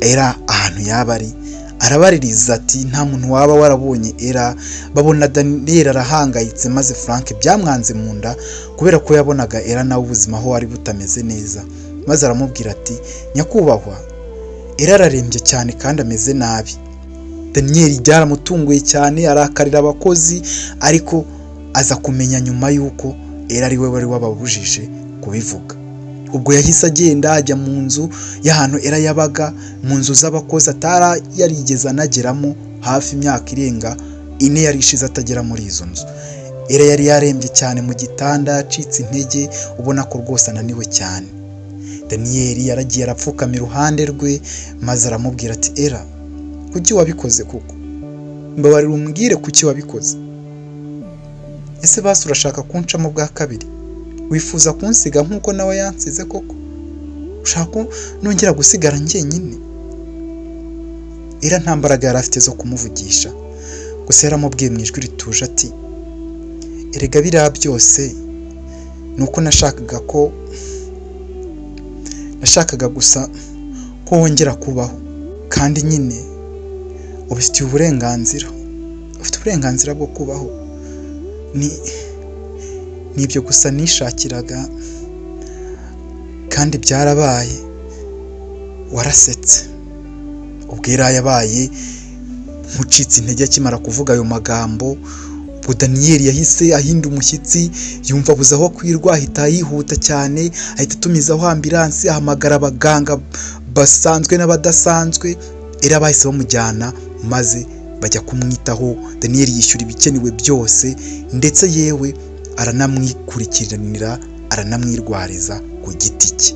Ela ahantu yaba ari, arabaririza ati nta muntu waba warabonye Ela. Babona Daniyeli arahangayitse, maze Frank byamwanze mu nda kubera ko yabonaga Ela nawe ubuzima aho wari butameze neza, maze aramubwira ati nyakubahwa, Ela ararembye cyane kandi ameze nabi. Daniyeli byaramutunguye cyane, arakarira abakozi, ariko aza kumenya nyuma yuko Ela ari we wari wababujije kubivuga. Ubwo yahise agenda ajya mu nzu y'ahantu Ela yabaga, mu nzu z'abakozi atara yarigeze anageramo hafi imyaka irenga 4 yari ishize atagera muri izo nzu. Ela yari yarembye cyane mu gitanda, yacitse intege, ubona ko rwose ananiwe cyane. Daniyeli yaragiye arapfukama iruhande rwe, maze aramubwira ati Ela, kuki wabikoze koko? Mbabarira umbwire kuki wabikoze. Ese basi urashaka kuncamo bwa kabiri? Wifuza kunsiga nk'uko nawe yansize koko? Ushaka nongera gusigara njyenyine? Ela nta mbaraga yari afite zo kumuvugisha, gusa yaramubwiye mu ijwi rituje ati erega biriya byose nuko nashakaga gusa ko wongera kubaho, kandi nyine ubifitiye uburenganzira, ufite uburenganzira bwo kubaho. Nibyo gusa nishakiraga, kandi byarabaye. Warasetse. Ubwo Ela yabaye nkucitse intege akimara kuvuga ayo magambo. Ubwo Daniyeli yahise ahinda umushyitsi, yumva abuze aho kwirwa, ahita yihuta cyane, ahita atumizaho ambilansi, ahamagara abaganga basanzwe n'abadasanzwe. Ela bahise bamujyana maze bajya kumwitaho. Daniyeli yishyura ibikenewe byose, ndetse yewe aranamwikurikiranira, aranamwirwariza ku giti cye.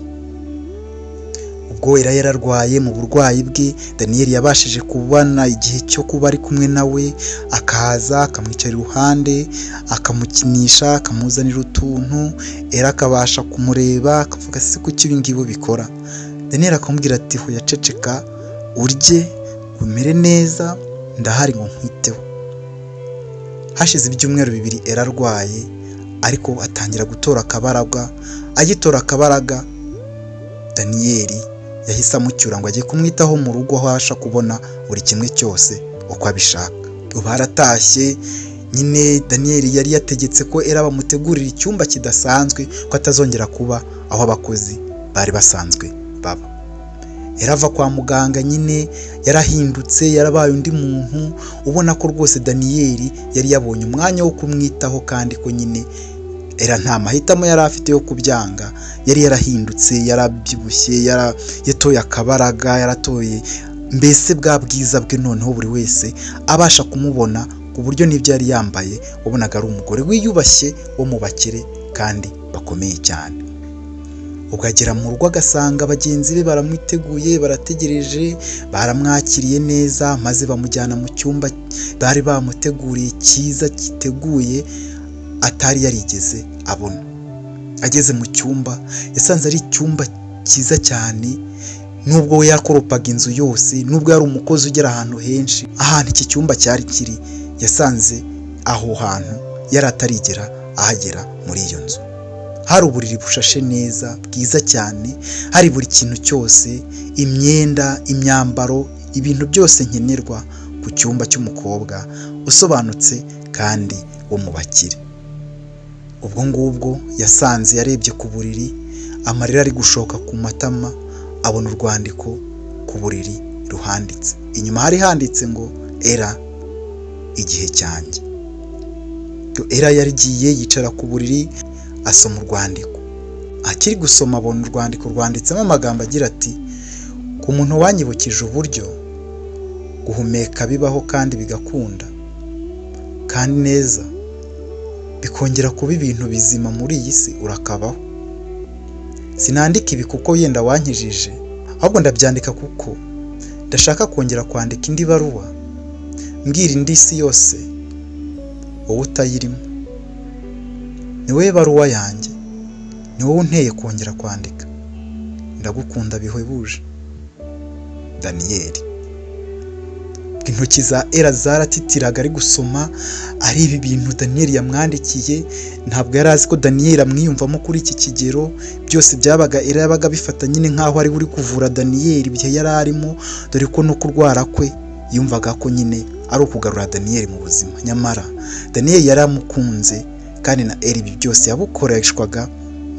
Ubwo Ela yararwaye mu burwayi bwe, Daniyeli yabashije kubona igihe cyo kuba ari kumwe nawe, akaza akamwicara iruhande, akamukinisha, akamuzanira utuntu. Ela akabasha kumureba, akavuga se kuki ibi ngibi bikora. Daniyeli akamubwira ati hoya ceceka urye umere neza ndahari ngo nkwiteho. Hashize ibyumweru 2 Ela arwaye, ariko atangira gutora akabaraga. Agitora akabaraga, Daniyeli yahise amucyura ngo ajye kumwitaho mu rugo aho abasha kubona buri kimwe cyose uko abishaka. Baratashye nyine Daniyeli yari yategetse ko Ela bamutegurira icyumba kidasanzwe ko atazongera kuba aho abakozi bari basanzwe baba. Ela ava kwa muganga nyine yarahindutse, yarabaye undi muntu, ubona ko rwose Daniyeli yari yabonye umwanya wo kumwitaho kandi ko nyine Ela nta mahitamo yari afite yo kubyanga. Yari yarahindutse, yarabyibushye, yatoye akabaraga, yaratoye mbese bwa bwiza bwe, noneho buri wese abasha kumubona ku buryo n'ibyo yari yambaye wabonaga ari umugore wiyubashye wo mu bakire kandi bakomeye cyane. Ubwo agera mu rugo agasanga bagenzi be baramwiteguye, barategereje, baramwakiriye neza, maze bamujyana mu cyumba bari bamuteguriye cyiza giteguye atari yarigeze abona. Ageze mu cyumba yasanze ari icyumba cyiza cyane, nubwo we yakoropaga inzu yose, nubwo yari umukozi ugera ahantu henshi, ahantu iki cyumba cyari kiri yasanze aho hantu yari atarigera ahagera muri iyo nzu. Hari uburiri bushashe neza bwiza cyane, hari buri kintu cyose, imyenda, imyambaro, ibintu byose nkenerwa ku cyumba cy'umukobwa usobanutse kandi wo mu bakire. Ubwo ngubwo yasanze yarebye ku buriri, amarira ari gushoka ku matama, abona urwandiko ku buriri ruhanditse. Inyuma hari handitse ngo Ela, igihe cyanjye. Ela yarigiye yicara ku buriri asoma urwandiko. Akiri gusoma abona urwandiko rwanditsemo amagambo agira ati: ku muntu wanyibukije uburyo guhumeka bibaho kandi bigakunda kandi neza, bikongera kuba ibintu bizima muri iyi si, urakabaho. Sinandika ibi kuko yenda wankijije, ahubwo ndabyandika kuko ndashaka kongera kwandika indi baruwa mbwira indi si yose wowe utayirimo. Ni wowe baruwa yanjye, ni wowe unteye kongera kwandika. Ndagukunda bihebuje. Daniyeli. Intoki za Ela zaratitiraga ari gusoma ari ibi bintu Daniyeli yamwandikiye. Ntabwo yari azi ko Daniyeli amwiyumvamo kuri iki kigero. Byose byabaga Ela yabaga bifata nyine nkaho ari uri kuvura Daniyeli ibihe yari arimo, dore ko no kurwara kwe yumvaga ko nyine ari ukugarura Daniyeli mu buzima. Nyamara Daniyeli yari amukunze, kandi na Ela ibi byose yabukoreshwaga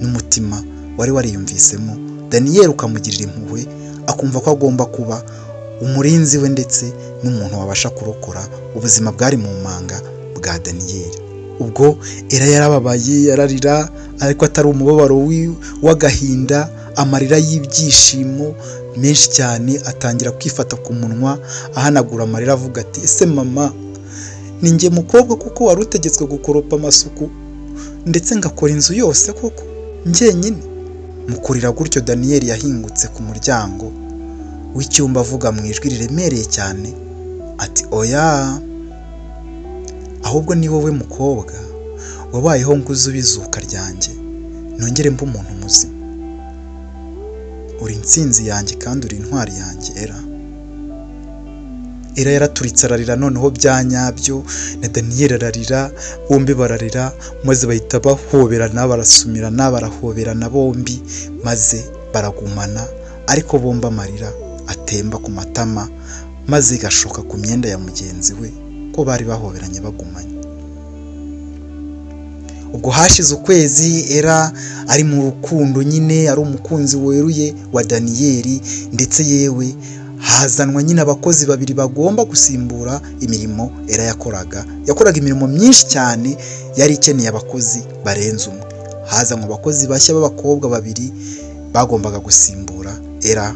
n'umutima wari wariyumvisemo Daniyeli ukamugirira impuhwe, akumva ko agomba kuba umurinzi we ndetse n'umuntu wabasha kurokora ubuzima bwari mu manga bwa Daniyeli. Ubwo Ela yarababaye, yararira, ariko atari umubabaro w'agahinda, amarira y'ibyishimo menshi cyane. Atangira kwifata ku munwa ahanagura amarira avuga ati: ese mama, ni njye mukobwa kuko wari utegetswe gukoropa amasuku ndetse ngakora inzu yose koko njyenyine? Mukurira gutyo Daniyeli yahingutse ku muryango w'icyumba avuga mu ijwi riremereye cyane ati: oya, ahubwo ni wowe mukobwa wabayeho nguze ubizuka ryanjye, nongere mba umuntu muzima. Uri intsinzi yanjye kandi uri intwari yanjye Ela. Ela yaraturitse ararira noneho bya nyabyo, na Daniyeli ararira, bombi bararira, maze bahita bahoberana, barasumirana, barahoberana bombi, maze baragumana, ariko bombi amarira atemba ku matama, maze gashoka ku myenda ya mugenzi we ko bari bahoberanye bagumanye. Ubwo hashize ukwezi Ela ari mu rukundo nyine, ari umukunzi weruye wa Daniyeli, ndetse yewe hazanwa nyine abakozi 2 bagomba gusimbura imirimo Ela yakoraga imirimo myinshi cyane, yari ikeneye abakozi barenze umwe. Hazanwa abakozi bashya b'abakobwa 2 bagombaga gusimbura Ela.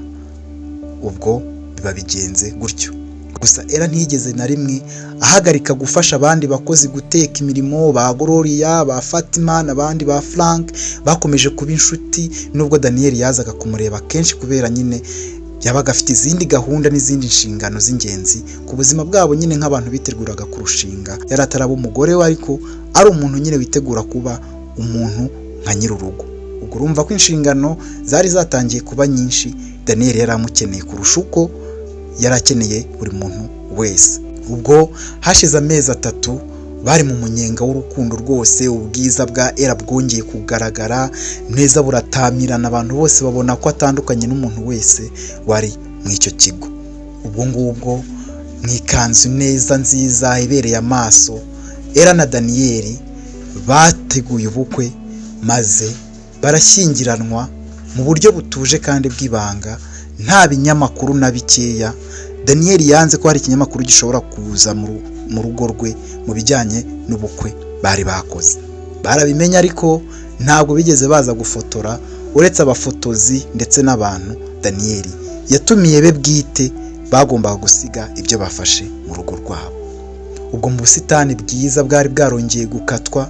Ubwo biba bigenze gutyo. Gusa Ela ntiyigeze na rimwe ahagarika gufasha abandi bakozi guteka imirimo. Ba Gloria, ba Fatima n'abandi ba Frank bakomeje kuba inshuti, nubwo Daniyeli yazaga kumureba kenshi kubera nyine yabaga afite izindi gahunda n'izindi nshingano z'ingenzi ku buzima bwabo, nyine nk'abantu biteguraga kurushinga. Yari ataraba umugore we, ariko ari umuntu nyine witegura kuba umuntu nka nyir'urugo. ubwo urumva ko inshingano zari zatangiye kuba nyinshi. Daniel yari amukeneye kurusha uko yari akeneye buri muntu wese. Ubwo hashize amezi 3 bari mu munyenga w'urukundo rwose, ubwiza bwa Ella bwongeye kugaragara neza, buratamirana, abantu bose babona ko atandukanye n'umuntu wese wari mu icyo kigo. Ubwo ngubwo mu ikanzu neza nziza ibereye amaso, Ella na Daniel bateguye ubukwe maze barashyingiranwa mu buryo butuje kandi bw'ibanga, nta binyamakuru na bikeya. Daniel yanze ko hari ikinyamakuru gishobora kuza mu rugo rwe mu bijyanye n'ubukwe bari bakoze. Barabimenya ariko ntabwo bigeze baza gufotora, uretse abafotozi ndetse n'abantu Daniel yatumiye be bwite bagombaga gusiga ibyo bafashe mu rugo rwabo. Ubwo mu busitani bwiza bwari bwarongeye gukatwa,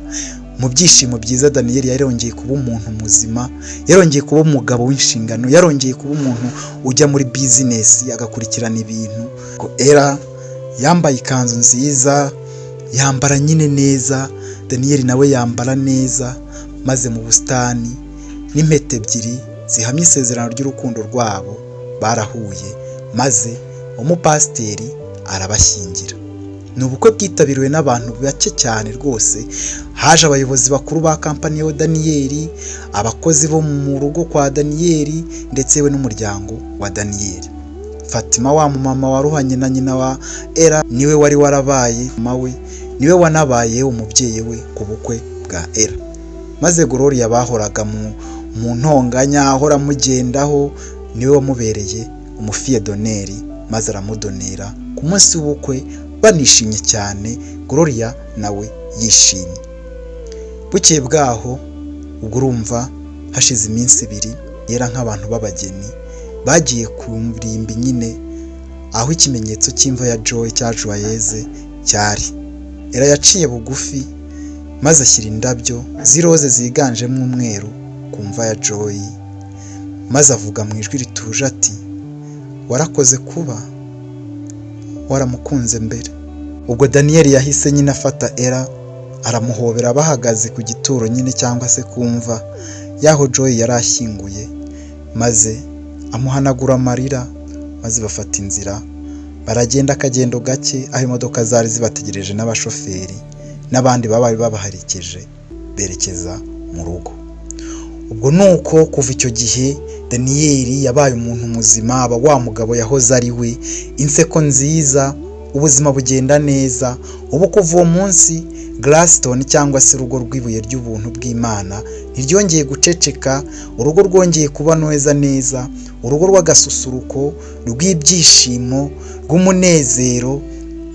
mu byishimo byiza, Daniel yarongeye kuba umuntu muzima, yarongeye kuba umugabo w'inshingano, yarongeye kuba umuntu ujya muri business agakurikirana ibintu. Ella yambaye ikanzu nziza, yambara nyine neza, Daniel nawe yambara neza, maze mu busitani n'impeta ebyiri zihamye isezerano ry'urukundo rwabo barahuye, maze umupasiteri arabashyingira. Ni ubukwe bwitabiriwe n'abantu bake cyane rwose. Haje abayobozi bakuru ba kampani ya Daniel, abakozi bo mu rugo kwa Daniel, ndetse we n'umuryango wa Daniel. Fatima wa mama waruhanye na nyina wa Ella niwe wari warabaye mawe, niwe wanabaye umubyeyi we ku bukwe bwa Ella. Maze Gloria bahoraga mu ntonganya ahora amugendaho, niwe wamubereye umufiye doneri, maze aramudonera ku munsi w'ubukwe, banishimye cyane, Gloria nawe yishimye. Bukeye bwaho, ubwo urumva hashize iminsi 2, Ella nk'abantu b'abageni bagiye kurimbi nyine aho ikimenyetso cy'imva ya Joy cya Joyeuse cyari. Ella yaciye bugufi maze ashyira indabyo z'iroze ziganjemo umweru ku mva ya Joy, maze avuga mu ijwi rituje ati, warakoze kuba waramukunze mbere. Ubwo Daniel yahise nyine afata Ella aramuhobera, bahagaze ku gituro nyine cyangwa se kumva yaho Joy yari ashyinguye, maze amuhanagura amarira, maze bafata inzira baragenda akagendo gake, aho imodoka zari zibategereje n'abashoferi n'abandi bari babaharikeje berekeza mu rugo. Ubwo nuko kuva icyo gihe Daniel yabaye umuntu muzima, aba wa mugabo yahoze ari we, inseko nziza, ubuzima bugenda neza. Ubu kuva uwo munsi Gladstone cyangwa se urugo rw'ibuye ry'ubuntu bw'Imana ntiryongeye guceceka, urugo rwongeye kuba neza, urugo rw'agasusuruko, rw'ibyishimo, rw'umunezero,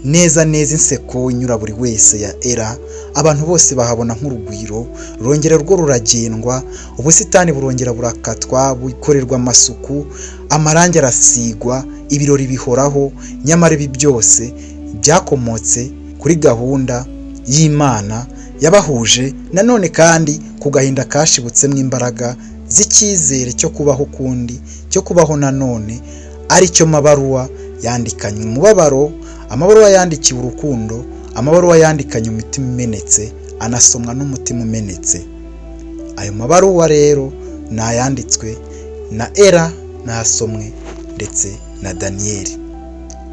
neza inseko inyura buri wese ya Ella. Abantu bose bahabona nk'urugwiro, rurongera rwo ruragendwa, ubusitani burongera burakatwa, bukorerwa amasuku, amarangi arasigwa, ibirori bihoraho. Nyamara ibi byose byakomotse kuri gahunda y'Imana yabahuje, nanone kandi ku gahinda kashibutsemo imbaraga z'icyizere cyo kubaho ukundi, cyo kubaho nanone, ari cyo mabaruwa yandikanywe umubabaro, amabaruwa yandikiwe urukundo, amabaruwa yandikanye umutima umenetse, anasomwa n'umutima umenetse. Ayo mabaruwa rero ni ayanditswe na Ella, nasomwe ndetse na Daniel.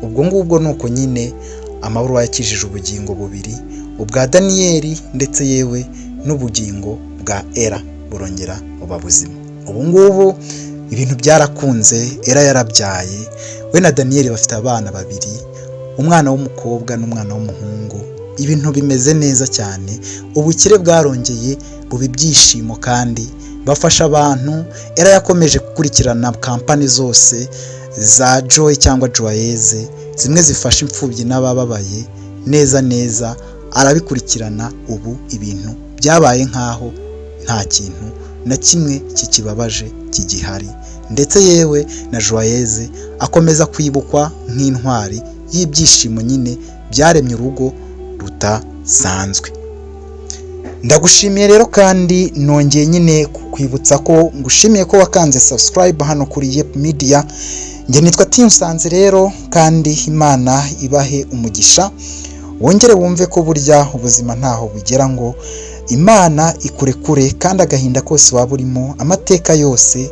Ubwo ngubwo nuko nyine amabaruwa yakijije ubugingo bubiri, ubwa Daniel ndetse yewe n'ubugingo bwa Ella burongera buba buzima. Ubu ngubu ibintu byarakunze, Ella yarabyaye, we na Daniel bafite abana 2, umwana w'umukobwa n'umwana w'umuhungu. Ibintu bimeze neza cyane, ubukire bwarongeye buba ibyishimo kandi bafasha abantu. Ella yakomeje gukurikirana kampani zose za Joy cyangwa Joyeuse, zimwe zifasha imfubyi n'abababaye neza, arabikurikirana. Ubu ibintu byabaye nkaho nta kintu na kimwe kikibabaje kigihari, ndetse yewe na Joyeuse akomeza kwibukwa nk'intwari y'ibyishimo nyine byaremye urugo rutasanzwe. Ndagushimiye rero kandi nongeye nyine kukwibutsa ko ngushimiye ko wakanze subscribe hano kuri Yep Media. Njye nitwa Tinsanze rero, kandi Imana ibahe umugisha, wongere wumve ko burya ubuzima ntaho bugera ngo Imana ikurekure kandi agahinda kose waba urimo, amateka yose,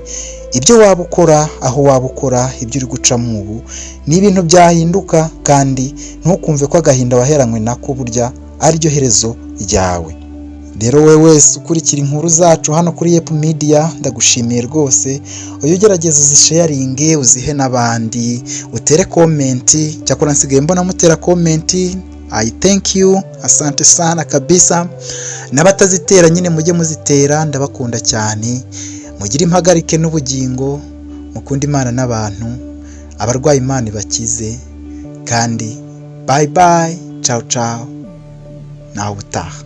ibyo waba ukora, aho waba ukora, ibyo uri gucamo ubu ni ibintu byahinduka, kandi ntukumve ko agahinda waheranywe nako burya ariryo herezo ryawe. Rero wowe wese ukurikira inkuru zacu hano kuri Yep Media, ndagushimiye rwose. Uyu ugerageza uzisharinge, uzihe n'abandi, utere komenti. Cyakora nsigaye mbona mutera komenti, I thank you, asante sana kabisa. N'abatazitera nyine mujye muzitera, ndabakunda cyane. Mugire impagarike n'ubugingo, mukunda Imana n'abantu, abarwayi Imana ibakize, kandi bye bye, ciao ciao, nawe utaha.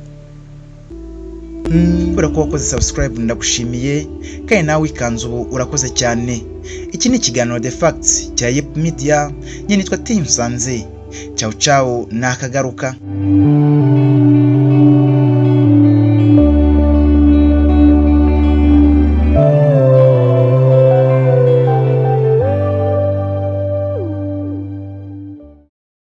Kubera ko wakoze subscribe ndagushimiye, kandi nawe wikanze ubu urakoze cyane. Iki ni ikiganiro The Facts cya Yep Media, nyine nitwa T Nsanze. Ciao ciao, nakagaruka.